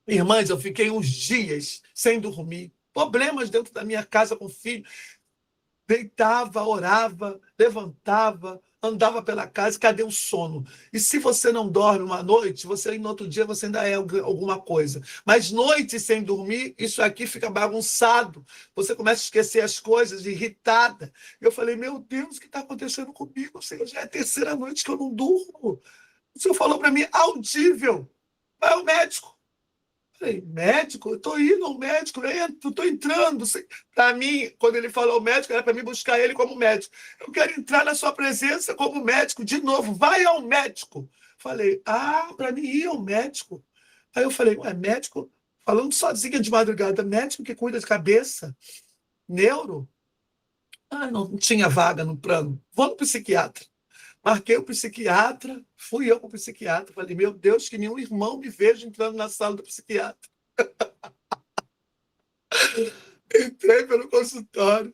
Irmãs, eu fiquei uns dias sem dormir. Problemas dentro da minha casa com o filho. Deitava, orava, levantava, andava pela casa, cadê o sono? E se você não dorme uma noite, você no outro dia você ainda é alguma coisa. Mas noite sem dormir, isso aqui fica bagunçado. Você começa a esquecer as coisas, irritada. Eu falei, meu Deus, o que está acontecendo comigo? Senhor, já é a terceira noite que eu não durmo. O Senhor falou para mim, audível, vai ao médico. Falei, médico? Eu estou indo ao médico, estou entrando. Para mim, quando ele falou médico, era para mim buscar ele como médico. Eu quero entrar na sua presença como médico, de novo, vai ao médico. Falei, para mim ir ao médico. Aí eu falei, médico? Falando sozinha de madrugada, médico que cuida de cabeça, neuro? Não tinha vaga no plano. Vou no psiquiatra. Marquei o psiquiatra, fui eu com o psiquiatra. Falei, meu Deus, que nenhum irmão me veja entrando na sala do psiquiatra. Entrei pelo consultório,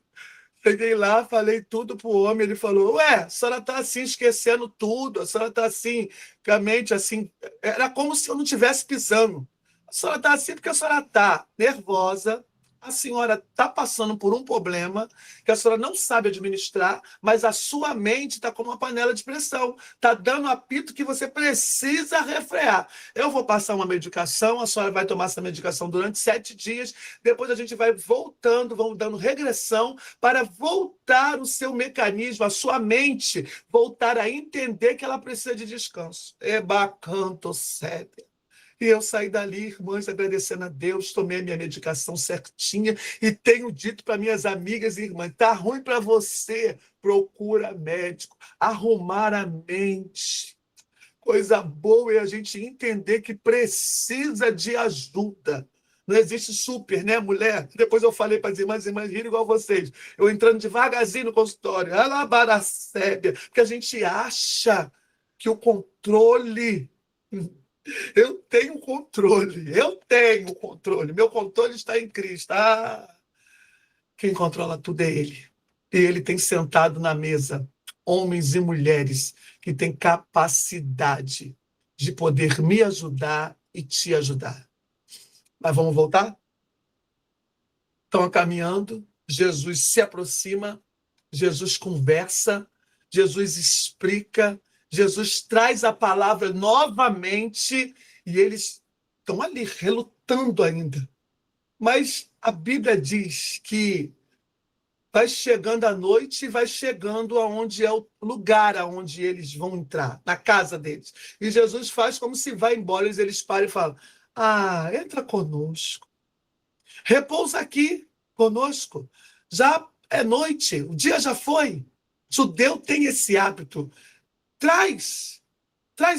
cheguei lá, falei tudo para o homem. Ele falou, a senhora está assim, esquecendo tudo, a senhora está assim, com a mente assim. Era como se eu não estivesse pisando. A senhora está assim porque a senhora está nervosa, a senhora está passando por um problema que a senhora não sabe administrar, mas a sua mente está como uma panela de pressão, está dando apito que você precisa refrear. Eu vou passar uma medicação, a senhora vai tomar essa medicação durante 7 dias, depois a gente vai voltando, vamos dando regressão para voltar o seu mecanismo, a sua mente, voltar a entender que ela precisa de descanso. Ebacanto sete. E eu saí dali, irmãs, agradecendo a Deus, tomei a minha medicação certinha e tenho dito para minhas amigas e irmãs, tá ruim para você, procura médico, arrumar a mente. Coisa boa é a gente entender que precisa de ajuda. Não existe super, né, mulher? Depois eu falei para as irmãs riram igual vocês. Eu entrando devagarzinho no consultório, alabaracébia, porque a gente acha que o controle... Eu tenho controle, meu controle está em Cristo. Quem controla tudo é Ele. E Ele tem sentado na mesa homens e mulheres que têm capacidade de poder me ajudar e te ajudar. Mas vamos voltar? Estão caminhando, Jesus se aproxima, Jesus conversa, Jesus explica, Jesus traz a palavra novamente e eles estão ali relutando ainda. Mas a Bíblia diz que vai chegando a noite e vai chegando aonde é o lugar aonde eles vão entrar, na casa deles. E Jesus faz como se vai embora, eles param e falam, entra conosco. Repousa aqui conosco. Já é noite, o dia já foi. Judeu tem esse hábito. Traz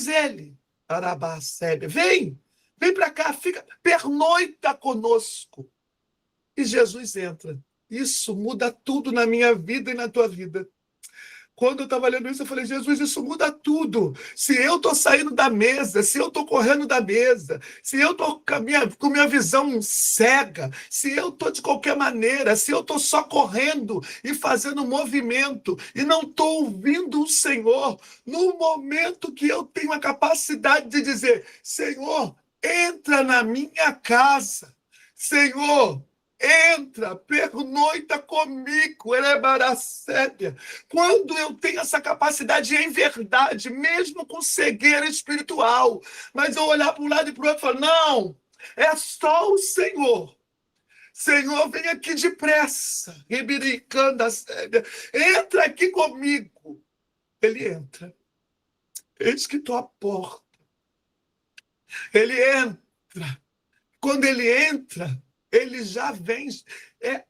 ele. Arabacébia, vem para cá, pernoita conosco. E Jesus entra. Isso muda tudo na minha vida e na tua vida. Quando eu estava lendo isso, eu falei, Jesus, isso muda tudo. Se eu estou saindo da mesa, se eu estou correndo da mesa, se eu estou com minha visão cega, se eu estou de qualquer maneira, se eu estou só correndo e fazendo movimento e não estou ouvindo o Senhor, no momento que eu tenho a capacidade de dizer, Senhor, entra na minha casa, Senhor, entra, pernoita comigo, Erebaracébia. Quando eu tenho essa capacidade em verdade, mesmo com cegueira espiritual, mas eu olhar para um lado e para o outro e falar, não, é só o Senhor. Senhor, vem aqui depressa, Ibiricanda Sébia, entra aqui comigo. Ele entra. Eis que estou à porta. Ele entra. Quando ele entra, ele já vem.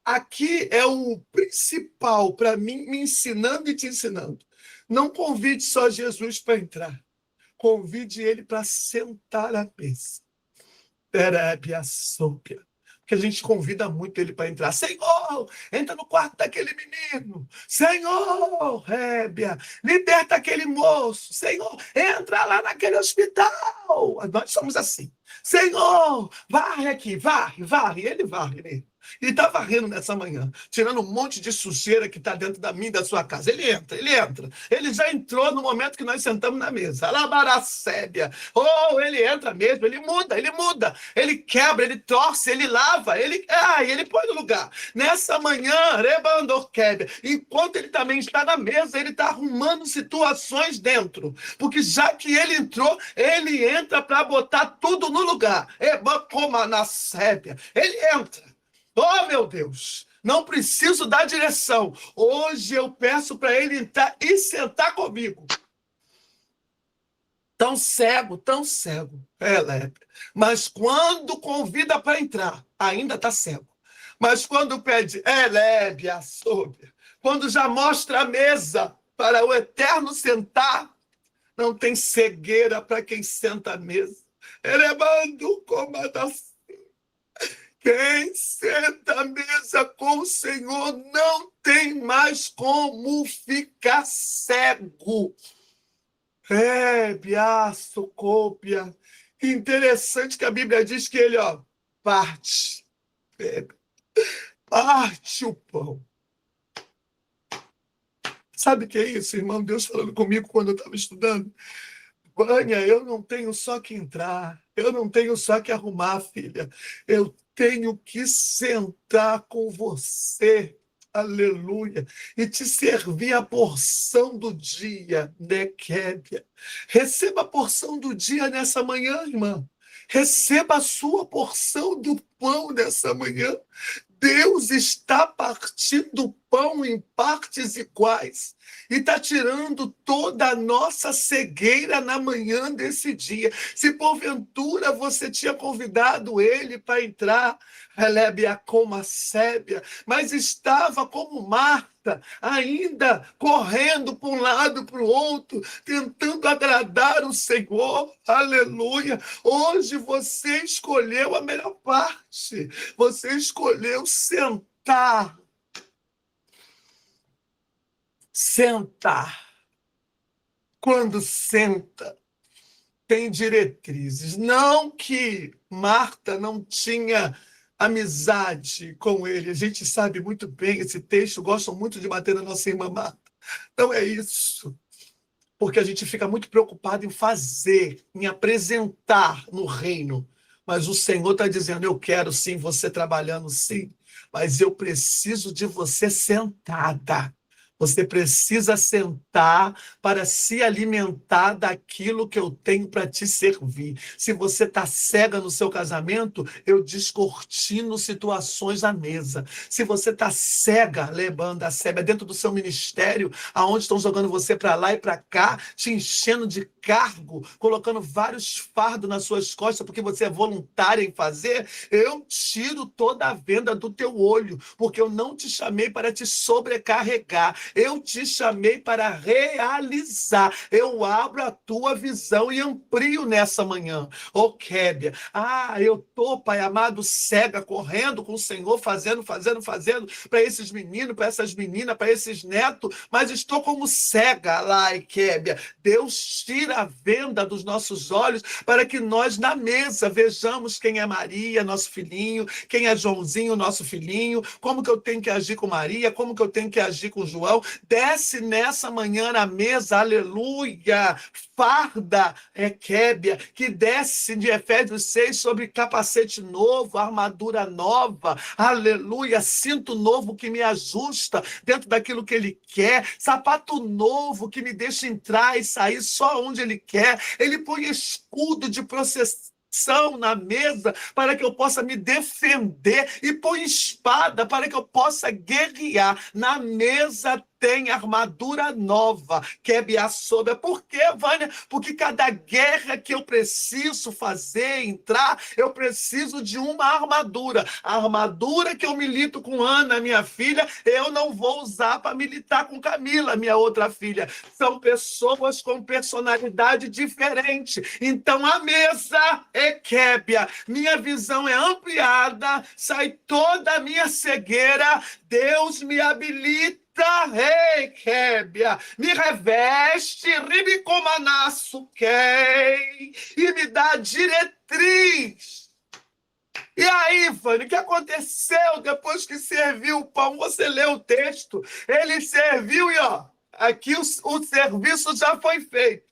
Aqui é o principal para mim, me ensinando e te ensinando. Não convide só Jesus para entrar. Convide ele para sentar à mesa. Porque a gente convida muito ele para entrar. Senhor, entra no quarto daquele menino. Senhor, Rébia, liberta aquele moço. Senhor, entra lá naquele hospital. Nós somos assim. Senhor, varre aqui, varre. Ele varre, né? E está varrendo nessa manhã, tirando um monte de sujeira que está dentro da minha e da sua casa. Ele entra. Ele já entrou no momento que nós sentamos na mesa. Alabaracébia. Oh, ele entra mesmo, ele muda. Ele quebra, ele torce, ele lava, ele põe no lugar. Nessa manhã, Rebandorquébia, enquanto ele também está na mesa, ele está arrumando situações dentro. Porque já que ele entrou, ele entra para botar tudo no lugar. Ebancomanacébia. Ele entra. Oh, meu Deus, não preciso dar direção. Hoje eu peço para ele entrar e sentar comigo. Tão cego. Lépe. Mas quando convida para entrar, ainda está cego. Mas quando pede, Lépe, Sóbia, quando já mostra a mesa para o eterno sentar, não tem cegueira para quem senta à mesa. Erebando comadação. Quem senta à mesa com o Senhor não tem mais como ficar cego. Biaço, cópia. Interessante que a Bíblia diz que ele, parte o pão. Sabe o que é isso, irmão? Deus falando comigo quando eu estava estudando. Vânia, eu não tenho só que entrar, eu não tenho só que arrumar, filha. Eu tenho que sentar com você, aleluia, e te servir a porção do dia, Nequébia. Receba a porção do dia nessa manhã, irmã. Receba a sua porção do pão nessa manhã. Deus está partindo o pão em partes iguais e está tirando toda a nossa cegueira na manhã desse dia. Se porventura você tinha convidado ele para entrar, mas estava como Marta, ainda correndo para um lado para o outro, tentando agradar o Senhor, aleluia. Hoje você escolheu a melhor parte, você escolheu sentar. Quando senta, tem diretrizes. Não que Marta não tinha amizade com ele. A gente sabe muito bem esse texto, gostam muito de bater na nossa irmã Marta. Não é isso. Porque a gente fica muito preocupado em fazer, em apresentar no reino. Mas o Senhor está dizendo, eu quero sim você trabalhando sim, mas eu preciso de você sentada. Você precisa sentar para se alimentar daquilo que eu tenho para te servir. Se você está cega no seu casamento, eu descortino situações à mesa. Se você está cega, levando a cega dentro do seu ministério, aonde estão jogando você para lá e para cá, te enchendo de cargo, colocando vários fardos nas suas costas, porque você é voluntária em fazer, eu tiro toda a venda do teu olho, porque eu não te chamei para te sobrecarregar. Eu te chamei para realizar. Eu abro a tua visão e amplio nessa manhã. Ô, Kébia, eu tô, Pai amado, cega, correndo com o Senhor, fazendo para esses meninos, para essas meninas, para esses netos, mas estou como cega lá, Kébia. Deus tira a venda dos nossos olhos para que nós, na mesa, vejamos quem é Maria, nosso filhinho, quem é Joãozinho, nosso filhinho, como que eu tenho que agir com Maria, como que eu tenho que agir com João. Desce nessa manhã na mesa, aleluia, farda, Kébia, que desce de Efésios 6 sobre capacete novo, armadura nova, aleluia, cinto novo que me ajusta dentro daquilo que ele quer, sapato novo que me deixa entrar e sair só onde ele quer. Ele põe escudo de proteção na mesa para que eu possa me defender e põe espada para que eu possa guerrear. Na mesa tem armadura nova, Kébia sobre. Por quê, Vânia? Porque cada guerra que eu preciso fazer, entrar, eu preciso de uma armadura. A armadura que eu milito com Ana, minha filha, eu não vou usar para militar com Camila, minha outra filha. São pessoas com personalidade diferente. Então, a mesa é Kébia. Minha visão é ampliada, sai toda a minha cegueira. Deus me habilita. Ei, Kébia, me reveste, ribicomanaço, e me dá diretriz. E aí, Vânia, o que aconteceu depois que serviu o pão? Você leu o texto, ele serviu e, aqui o serviço já foi feito.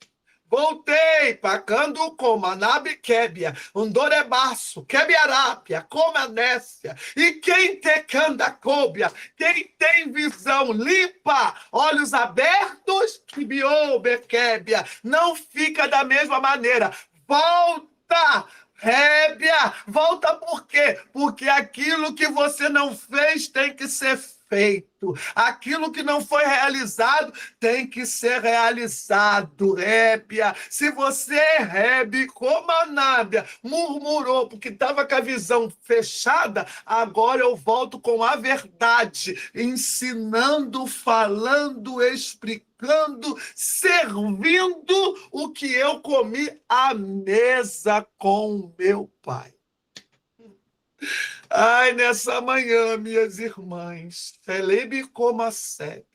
Voltei, pacando como Anabe Kébia, Undorebaço, Kebiarápia, Comanécia, e quem te canda cóbia, quem tem visão limpa, olhos abertos, Kibiobe Kébia, não fica da mesma maneira. Volta! Rébia, volta por quê? Porque aquilo que você não fez tem que ser feito. Aquilo que não foi realizado tem que ser realizado, Rébia. Se você, Rebe, como a Nábia, murmurou porque estava com a visão fechada, agora eu volto com a verdade, ensinando, falando, explicando, servindo o que eu comi à mesa com o meu Pai. Ai, nessa manhã, minhas irmãs, celebre como a seca.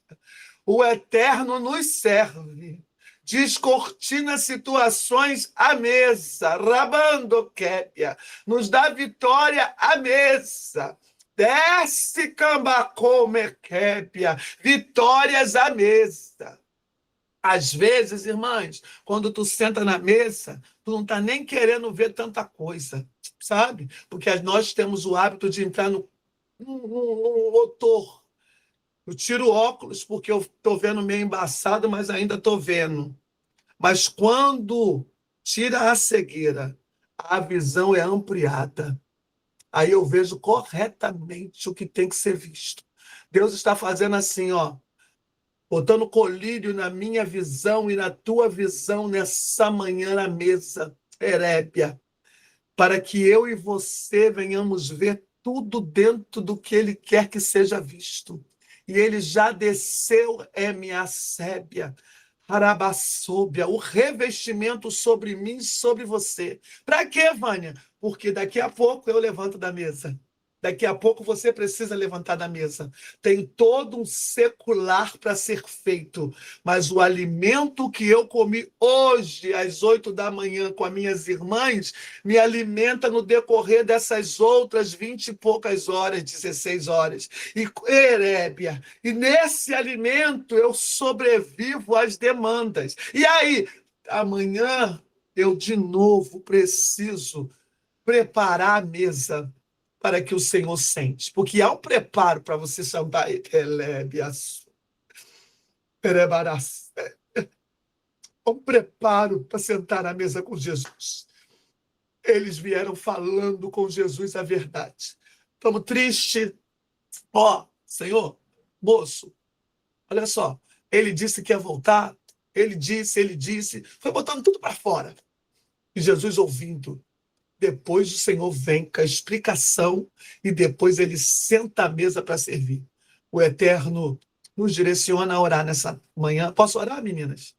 O Eterno nos serve, descortina situações à mesa, rabando Kébia, nos dá vitória à mesa. Desce Cambacome Kébia, vitórias à mesa. Às vezes, irmãs, quando tu senta na mesa, tu não está nem querendo ver tanta coisa, sabe? Porque nós temos o hábito de entrar no motor. Eu tiro óculos porque eu estou vendo meio embaçado, mas ainda estou vendo. Mas quando tira a cegueira, a visão é ampliada. Aí eu vejo corretamente o que tem que ser visto. Deus está fazendo assim, botando colírio na minha visão e na tua visão nessa manhã na mesa, Herébia, para que eu e você venhamos ver tudo dentro do que Ele quer que seja visto. E Ele já desceu, minha sébia, Arabassóbia, o revestimento sobre mim e sobre você. Para quê, Vânia? Porque daqui a pouco eu levanto da mesa. Daqui a pouco você precisa levantar da mesa. Tem todo um secular para ser feito. Mas o alimento que eu comi hoje, às 8 da manhã, com as minhas irmãs, me alimenta no decorrer dessas outras 20 e poucas horas, 16 horas. E, Herébia, e nesse alimento eu sobrevivo às demandas. E aí, amanhã, eu de novo preciso preparar a mesa para que o Senhor sente. Porque há um preparo para você sentar. Há um preparo para sentar à mesa com Jesus. Eles vieram falando com Jesus a verdade. Estamos tristes. Senhor, moço, olha só. Ele disse que ia voltar. Ele disse. Foi botando tudo para fora. E Jesus ouvindo. Depois o Senhor vem com a explicação e depois ele senta à mesa para servir. O Eterno nos direciona a orar nessa manhã. Posso orar, meninas?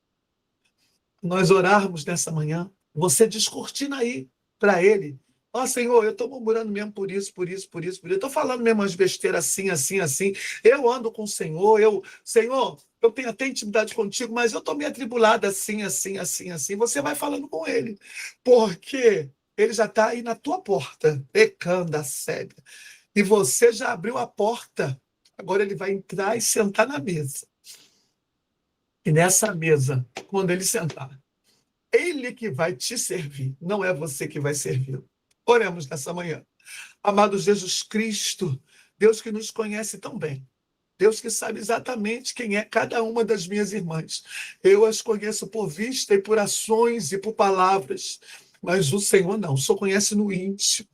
Nós orarmos nessa manhã, você descortina aí para ele. Ó, Senhor, eu estou murmurando mesmo por isso, por isso, por isso, por isso. Eu estou falando mesmo umas besteiras assim, assim, assim. Eu ando com o Senhor, Senhor, eu tenho até intimidade contigo, mas eu estou meio atribulada assim, assim, assim, assim. Você vai falando com ele, porque ele já está aí na tua porta, pecando a sério. E você já abriu a porta. Agora ele vai entrar e sentar na mesa. E nessa mesa, quando ele sentar, ele que vai te servir, não é você que vai servir. Oremos nessa manhã. Amado Jesus Cristo, Deus que nos conhece tão bem, Deus que sabe exatamente quem é cada uma das minhas irmãs. Eu as conheço por vista e por ações e por palavras, mas o Senhor não, só conhece no íntimo.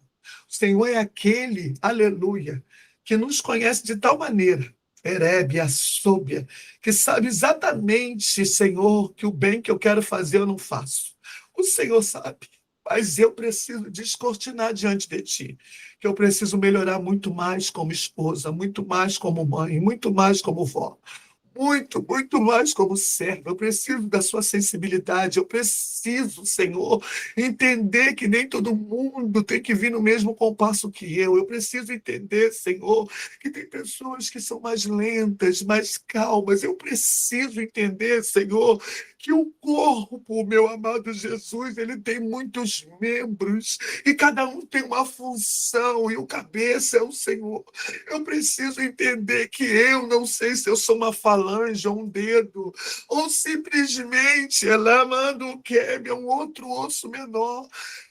O Senhor é aquele, aleluia, que nos conhece de tal maneira, Erébia, Sóbia, que sabe exatamente, Senhor, que o bem que eu quero fazer eu não faço. O Senhor sabe, mas eu preciso descortinar diante de Ti, que eu preciso melhorar muito mais como esposa, muito mais como mãe, muito mais como vó. Muito, muito mais como servo. Eu preciso da sua sensibilidade. Eu preciso, Senhor, entender que nem todo mundo tem que vir no mesmo compasso que eu. Eu preciso entender, Senhor, que tem pessoas que são mais lentas, mais calmas. Eu preciso entender, Senhor, que o corpo, meu amado Jesus, ele tem muitos membros e cada um tem uma função e o cabeça é o Senhor. Eu preciso entender que eu não sei se eu sou uma falange ou um dedo, ou simplesmente ela manda o quebe, é um outro osso menor.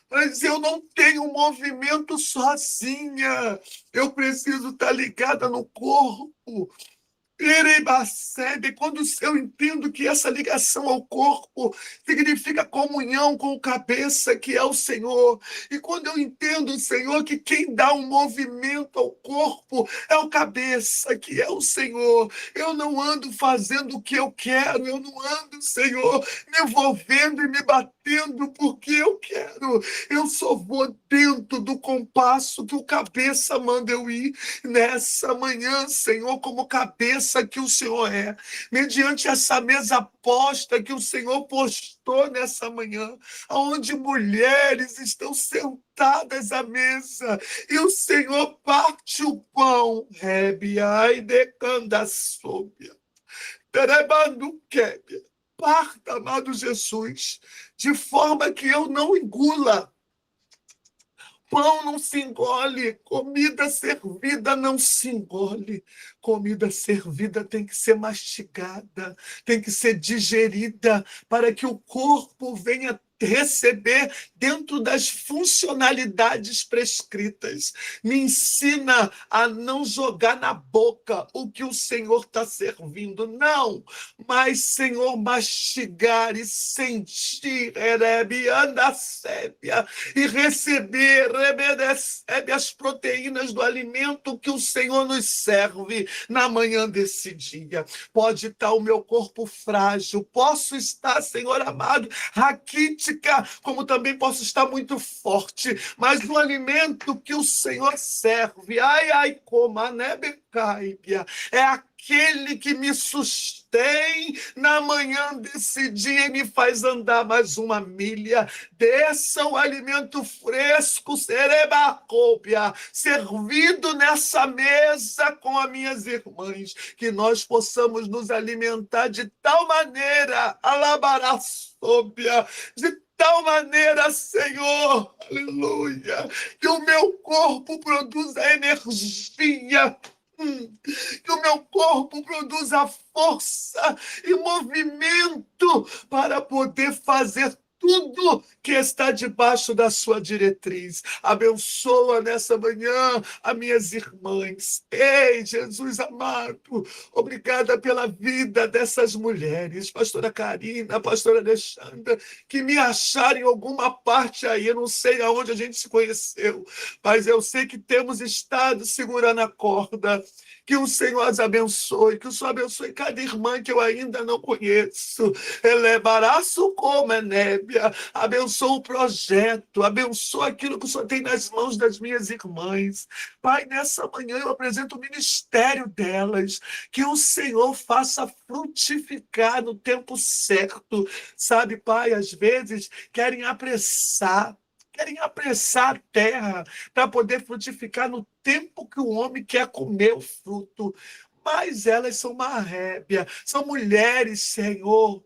Mas eu não tenho movimento sozinha. Eu preciso estar ligada no corpo. Erebacebe, quando eu entendo que essa ligação ao corpo significa comunhão com o cabeça, que é o Senhor. E quando eu entendo, Senhor, que quem dá um movimento ao corpo é o cabeça, que é o Senhor. Eu não ando fazendo o que eu quero, eu não ando, Senhor, me envolvendo e me batendo porque eu quero. Eu só vou dentro do compasso que o cabeça manda eu ir nessa manhã, Senhor, como cabeça que o Senhor é, mediante essa mesa posta que o Senhor postou nessa manhã, onde mulheres estão sentadas à mesa, e o Senhor parte o pão, rebiai decanda sóbia, terebando quebia, parta, amado Jesus, de forma que eu não engula. Pão não se engole, comida servida não se engole. Comida servida tem que ser mastigada, tem que ser digerida, para que o corpo venha receber dentro das funcionalidades prescritas. Me ensina a não jogar na boca o que o Senhor está servindo, não, mas, Senhor, mastigar e sentir, e receber as proteínas do alimento que o Senhor nos serve na manhã desse dia. Pode estar o meu corpo frágil, posso estar, Senhor amado, raquítica, como também posso estar muito forte, mas o alimento que o Senhor serve, como a neve caibia, é aquele que me sustém na manhã desse dia e me faz andar mais uma milha. Desça o alimento fresco, serebacópia, servido nessa mesa com as minhas irmãs, que nós possamos nos alimentar de tal maneira, alabaraçópia, de tal maneira, Senhor, aleluia, que o meu corpo produza energia, que o meu corpo produza força e movimento para poder fazer tudo que está debaixo da sua diretriz. Abençoa nessa manhã as minhas irmãs. Ei, Jesus amado, obrigada pela vida dessas mulheres, pastora Karina, pastora Alexandra, que me acharam em alguma parte aí, eu não sei aonde a gente se conheceu, mas eu sei que temos estado segurando a corda. Que o Senhor as abençoe, que o Senhor abençoe cada irmã que eu ainda não conheço. Elebaraço como é neve. Rébia, abençoa o projeto, abençoa aquilo que o Senhor tem nas mãos das minhas irmãs. Pai, nessa manhã eu apresento o ministério delas, que o Senhor faça frutificar no tempo certo. Sabe, Pai, às vezes querem apressar a terra para poder frutificar no tempo que o homem quer comer o fruto. Mas elas são uma rébia, são mulheres, Senhor,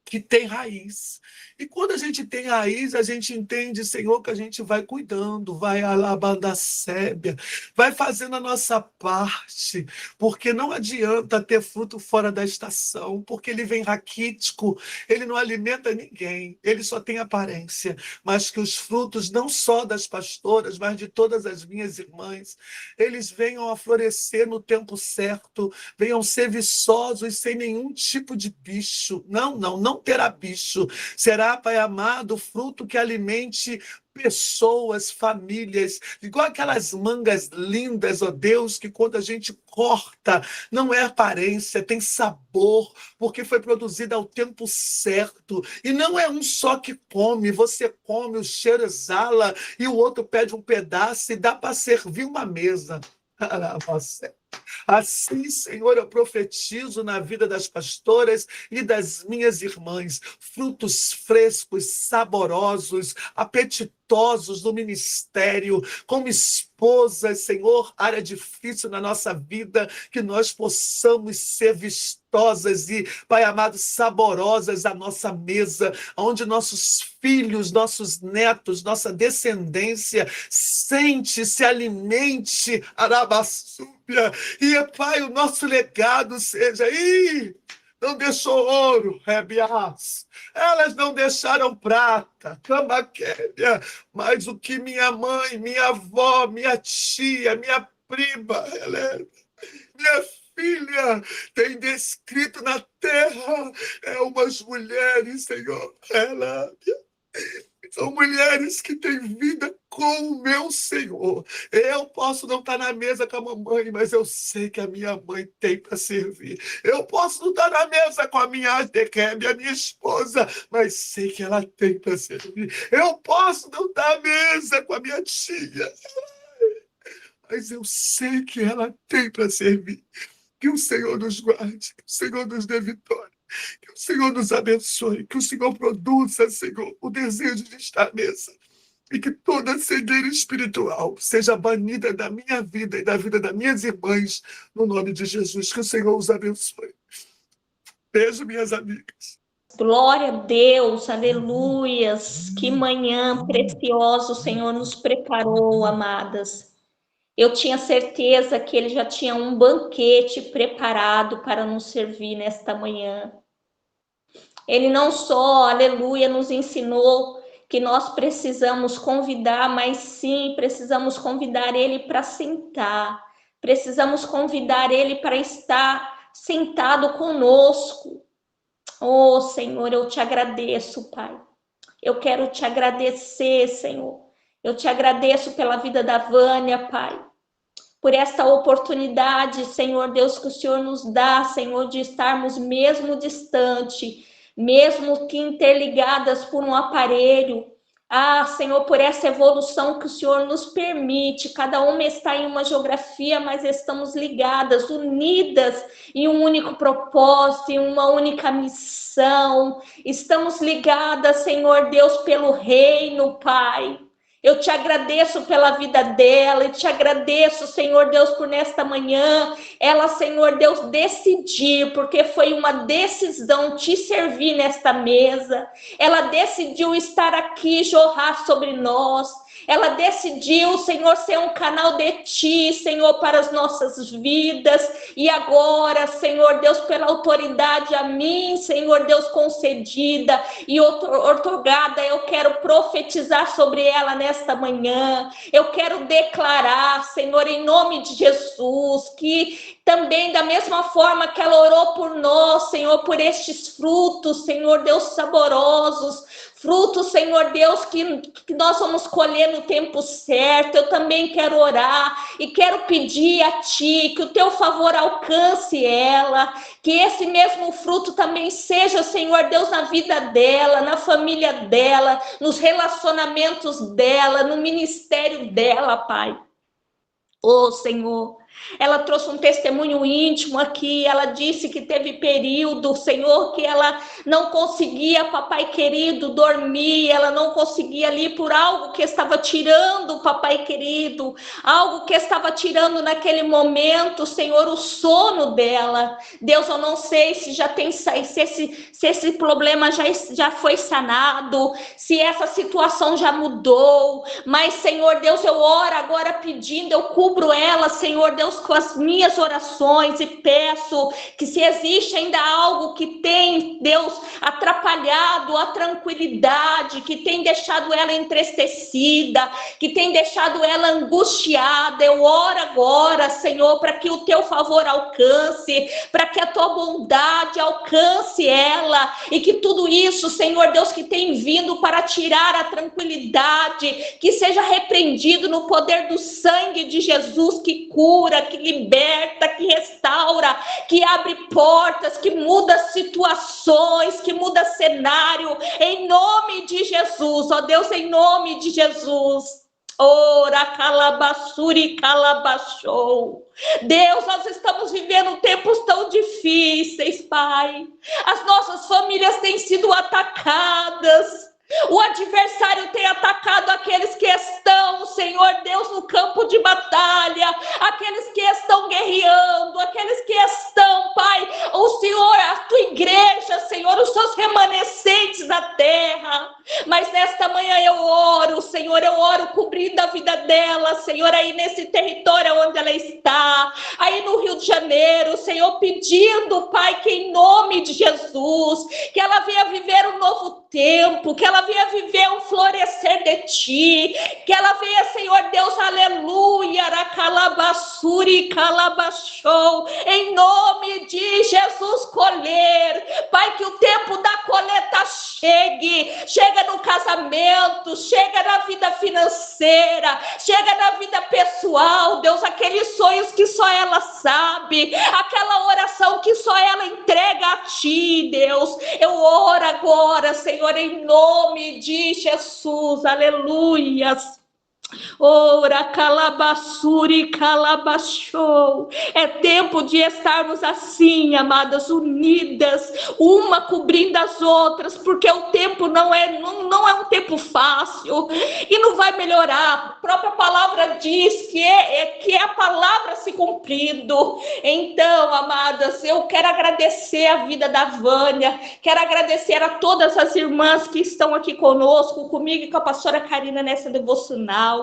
que tem raiz. E quando a gente tem raiz, a gente entende, Senhor, que a gente vai cuidando, vai alabando a sébia, vai fazendo a nossa parte, porque não adianta ter fruto fora da estação, porque ele vem raquítico, ele não alimenta ninguém, ele só tem aparência, mas que os frutos, não só das pastoras, mas de todas as minhas irmãs, eles venham a florescer no tempo certo, venham ser viçosos, sem nenhum tipo de bicho. Não terá bicho. Será, Pai amado, fruto que alimente pessoas, famílias, igual aquelas mangas lindas, ó Deus, que quando a gente corta, não é aparência, tem sabor, porque foi produzida ao tempo certo. E não é um só que come, você come, o cheiro exala, e o outro pede um pedaço e dá para servir uma mesa. Assim, Senhor, eu profetizo na vida das pastoras e das minhas irmãs, frutos frescos, saborosos, apetitosos do ministério, como esposas, Senhor, área difícil na nossa vida, que nós possamos ser vistosas e, Pai amado, saborosas à nossa mesa, onde nossos filhos, nossos netos, nossa descendência sente, se alimente, Arabassúbia, e, Pai, o nosso legado seja, não deixou ouro, Rebiás, elas não deixaram prata, Camaquélia, mas o que minha mãe, minha avó, minha tia, minha prima, Helena, minha filha tem descrito na terra, é umas mulheres, Senhor, Helena, são mulheres que têm vida com o meu Senhor. Eu posso não estar na mesa com a mamãe, mas eu sei que a minha mãe tem para servir. Eu posso não estar na mesa com a minha Adekeb, a minha esposa, mas sei que ela tem para servir. Eu posso não estar na mesa com a minha tia, mas eu sei que ela tem para servir. Que o Senhor nos guarde, que o Senhor nos dê vitória. Que o Senhor nos abençoe, que o Senhor produza, Senhor, o desejo de estar à mesa. E que toda cegueira espiritual seja banida da minha vida e da vida das minhas irmãs, no nome de Jesus. Que o Senhor os abençoe. Beijo, minhas amigas. Glória a Deus, aleluias. Que manhã preciosa o Senhor nos preparou, amadas. Eu tinha certeza que Ele já tinha um banquete preparado para nos servir nesta manhã. Ele não só, aleluia, nos ensinou que nós precisamos convidar, mas sim, precisamos convidar Ele para sentar. Precisamos convidar Ele para estar sentado conosco. Oh, Senhor, eu te agradeço, Pai. Eu quero te agradecer, Senhor. Eu te agradeço pela vida da Vânia, Pai. Por esta oportunidade, Senhor Deus, que o Senhor nos dá, Senhor, de estarmos mesmo distante, mesmo que interligadas por um aparelho. Ah, Senhor, por essa evolução que o Senhor nos permite. Cada uma está em uma geografia, mas estamos ligadas, unidas em um único propósito, em uma única missão. Estamos ligadas, Senhor Deus, pelo reino, Pai. Eu te agradeço pela vida dela, eu te agradeço, Senhor Deus, por nesta manhã, ela, Senhor Deus, decidir, porque foi uma decisão te servir nesta mesa, ela decidiu estar aqui, jorrar sobre nós, ela decidiu, Senhor, ser um canal de ti, Senhor, para as nossas vidas, e agora, Senhor Deus, pela autoridade a mim, Senhor Deus, concedida e otorgada, eu quero profetizar sobre ela nesta manhã, eu quero declarar, Senhor, em nome de Jesus, que também da mesma forma que ela orou por nós, Senhor, por estes frutos, Senhor Deus, saborosos, frutos, Senhor Deus, que nós vamos colher no tempo certo. Eu também quero orar e quero pedir a Ti que o Teu favor alcance ela, que esse mesmo fruto também seja, Senhor Deus, na vida dela, na família dela, nos relacionamentos dela, no ministério dela, Pai. Ô, Senhor, ela trouxe um testemunho íntimo aqui, ela disse que teve período, Senhor, que ela não conseguia, papai querido, dormir, ela não conseguia ali por algo que estava tirando, papai querido, algo que estava tirando naquele momento, Senhor, o sono dela. Deus, eu não sei se já tem, se esse problema já foi sanado, se essa situação já mudou, mas, Senhor Deus, eu oro agora pedindo, eu cubro ela, Senhor Deus, com as minhas orações e peço que se existe ainda algo que tem, Deus, atrapalhado a tranquilidade, que tem deixado ela entristecida, que tem deixado ela angustiada, eu oro agora, Senhor, para que o teu favor alcance, para que a tua bondade alcance ela e que tudo isso, Senhor Deus, que tem vindo para tirar a tranquilidade, que seja repreendido no poder do sangue de Jesus, que cura, que liberta, que restaura, que abre portas, que muda situações, que muda cenário, em nome de Jesus, ó Deus, em nome de Jesus. Ora, calabassuri, calabachou. Deus, nós estamos vivendo tempos tão difíceis, Pai. As nossas famílias têm sido atacadas. O adversário tem atacado aqueles que estão, Senhor Deus, no campo de batalha, aqueles que estão guerreando, aqueles que estão, Pai, o Senhor, a tua igreja, Senhor, os seus remanescentes da terra. Mas nesta manhã eu oro, Senhor, eu oro cobrindo a vida dela, Senhor, aí nesse território onde ela está, aí no Rio de Janeiro, Senhor, pedindo, Pai, que em nome de Jesus, que ela venha viver um novo tempo, que ela venha viver um florescer de ti, que ela venha, Senhor Deus, aleluia, racalabassuri, calabachou, em nome de Jesus colher, Pai, que o tempo da coleta chega no casamento, chega na vida financeira, chega na vida pessoal, Deus, aqueles sonhos que só ela sabe, aquela oração que só ela entrega a ti, Deus, eu oro agora, Senhor, em nome de Jesus, aleluias. Ora, calabassuri, calabachou. É tempo de estarmos assim, amadas, unidas, uma cobrindo as outras, porque o tempo não é um tempo fácil e não vai melhorar. A própria palavra diz que é a palavra se cumprindo. Então, amadas, eu quero agradecer a vida da Vânia, quero agradecer a todas as irmãs que estão aqui conosco, comigo e com a pastora Karina nessa devocional.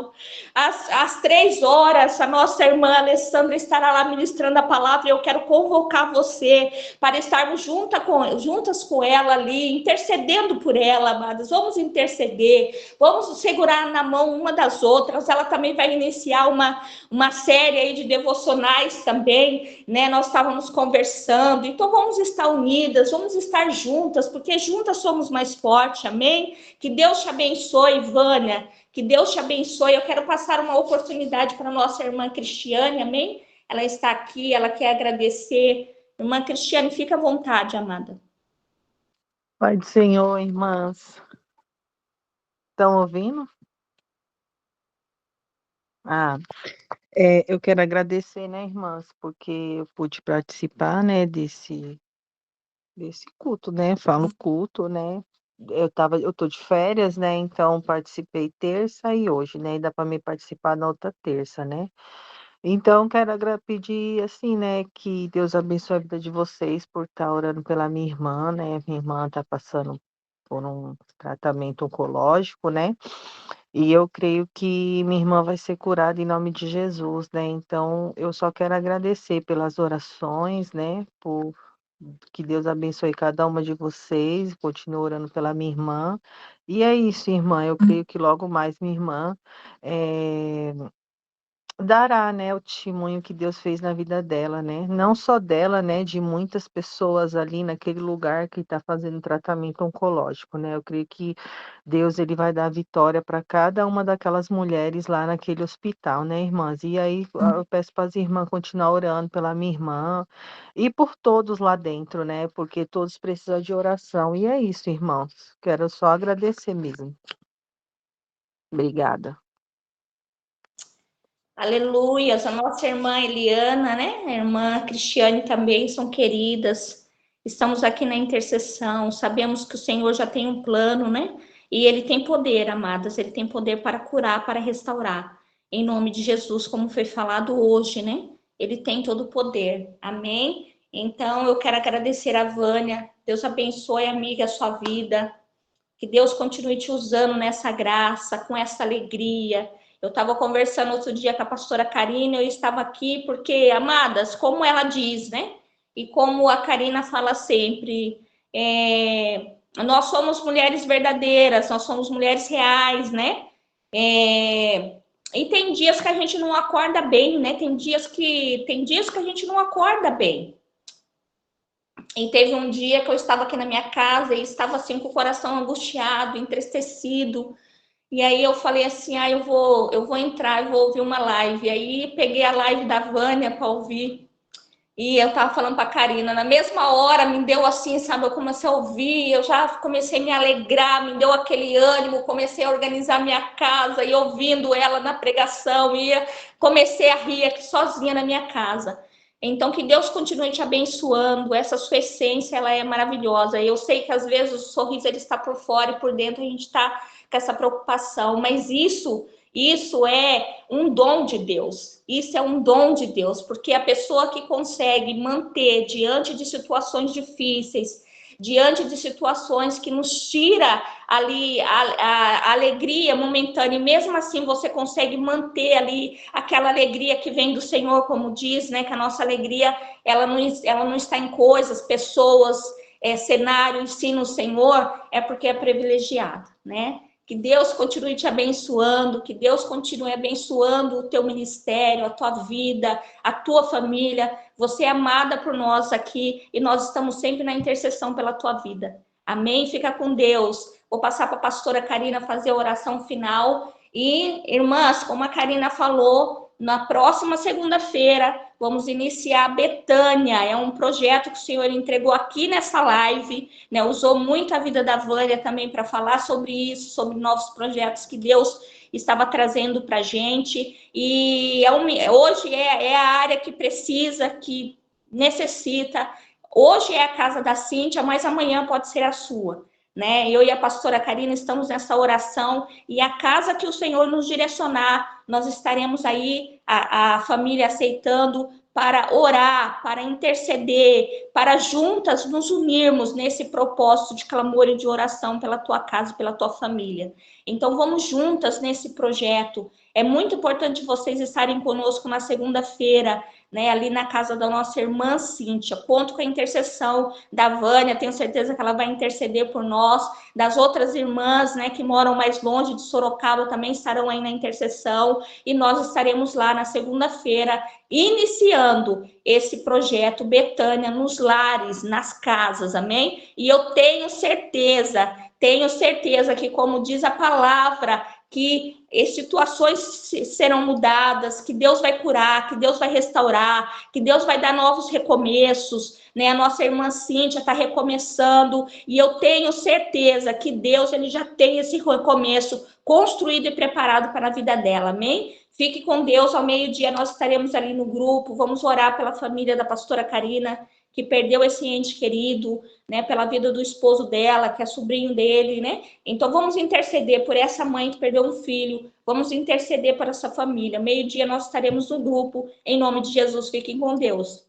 Às 3 horas, a nossa irmã Alessandra estará lá ministrando a palavra e eu quero convocar você para estarmos juntas com ela ali, intercedendo por ela, amadas. Vamos interceder, vamos segurar na mão uma das outras. Ela também vai iniciar uma série aí de devocionais também, né? Nós estávamos conversando, então vamos estar unidas, vamos estar juntas, porque juntas somos mais fortes, amém? Que Deus te abençoe, Vânia. Que Deus te abençoe. Eu quero passar uma oportunidade para a nossa irmã Cristiane, amém? Ela está aqui, ela quer agradecer. Irmã Cristiane, fica à vontade, amada. Pai do Senhor, irmãs. Estão ouvindo? Eu quero agradecer, né, irmãs, porque eu pude participar, né, desse culto, né? Falo culto, né? Eu tô de férias, né? Então participei terça e hoje, né? E dá para me participar na outra terça, né? Então quero pedir assim, né, que Deus abençoe a vida de vocês por estar orando pela minha irmã, né? Minha irmã está passando por um tratamento oncológico, né? E eu creio que minha irmã vai ser curada em nome de Jesus, né? Então eu só quero agradecer pelas orações, né? Por que Deus abençoe cada uma de vocês, continue orando pela minha irmã. E é isso, irmã, eu creio que logo mais minha irmã dará, né, o testemunho que Deus fez na vida dela, né? Não só dela, né, de muitas pessoas ali naquele lugar que está fazendo tratamento oncológico, né? Eu creio que Deus ele vai dar vitória para cada uma daquelas mulheres lá naquele hospital, né, irmãs? E aí eu peço para as irmãs continuar orando pela minha irmã e por todos lá dentro, né? Porque todos precisam de oração. E é isso, irmãos. Quero só agradecer mesmo. Obrigada. Aleluias, a nossa irmã Eliana, né? A irmã Cristiane também são queridas. Estamos aqui na intercessão. Sabemos que o Senhor já tem um plano, né? E ele tem poder, amadas. Ele tem poder para curar, para restaurar. Em nome de Jesus, como foi falado hoje, né? Ele tem todo o poder. Amém? Então, eu quero agradecer a Vânia. Deus abençoe, amiga, a sua vida. Que Deus continue te usando nessa graça, com essa alegria. Eu estava conversando outro dia com a pastora Karina, eu estava aqui porque, amadas, como ela diz, né? E como a Karina fala sempre, nós somos mulheres verdadeiras, nós somos mulheres reais, né? E tem dias que a gente não acorda bem, né? Tem dias que a gente não acorda bem. E teve um dia que eu estava aqui na minha casa e estava assim com o coração angustiado, entristecido. E aí eu falei assim, eu vou entrar, eu vou ouvir uma live. E aí peguei a live da Vânia para ouvir. E eu tava falando para a Karina, na mesma hora me deu assim, sabe, eu comecei a ouvir, eu já comecei a me alegrar, me deu aquele ânimo, comecei a organizar minha casa e ouvindo ela na pregação, e comecei a rir aqui sozinha na minha casa. Então, que Deus continue te abençoando, essa sua essência, ela é maravilhosa. Eu sei que às vezes o sorriso ele está por fora e por dentro a gente está com essa preocupação, mas isso é um dom de Deus. Isso é um dom de Deus, porque a pessoa que consegue manter diante de situações difíceis, diante de situações que nos tira ali a alegria momentânea, e mesmo assim você consegue manter ali aquela alegria que vem do Senhor, como diz, né, que a nossa alegria ela não está em coisas, pessoas, cenário, sim no Senhor, é porque é privilegiado, né? Que Deus continue te abençoando, que Deus continue abençoando o teu ministério, a tua vida, a tua família. Você é amada por nós aqui e nós estamos sempre na intercessão pela tua vida. Amém? Fica com Deus. Vou passar para a pastora Karina fazer a oração final. E, irmãs, como a Karina falou, na próxima segunda-feira vamos iniciar a Betânia. É um projeto que o Senhor entregou aqui nessa live, né? Usou muito a vida da Vânia também para falar sobre isso, sobre novos projetos que Deus estava trazendo para a gente. E hoje é a área que precisa, que necessita. Hoje é a casa da Cíntia, mas amanhã pode ser a sua. Né? Eu e a pastora Karina estamos nessa oração e a casa que o Senhor nos direcionar, nós estaremos aí, a família aceitando, para orar, para interceder, para juntas nos unirmos nesse propósito de clamor e de oração pela tua casa, pela tua família. Então vamos juntas nesse projeto. É muito importante vocês estarem conosco na segunda-feira, né, ali na casa da nossa irmã Cíntia. Conto com a intercessão da Vânia, tenho certeza que ela vai interceder por nós, das outras irmãs, né, que moram mais longe de Sorocaba também estarão aí na intercessão, e nós estaremos lá na segunda-feira iniciando esse projeto Betânia nos lares, nas casas, amém? E eu tenho certeza que, como diz a palavra, que situações serão mudadas, que Deus vai curar, que Deus vai restaurar, que Deus vai dar novos recomeços, né? A nossa irmã Cíntia está recomeçando, e eu tenho certeza que Deus ele já tem esse recomeço construído e preparado para a vida dela, amém? Fique com Deus, ao meio-dia nós estaremos ali no grupo, vamos orar pela família da pastora Karina, que perdeu esse ente querido, né, pela vida do esposo dela, que é sobrinho dele, né? Então vamos interceder por essa mãe que perdeu um filho, vamos interceder por essa família. Meio-dia nós estaremos no grupo, em nome de Jesus, fiquem com Deus.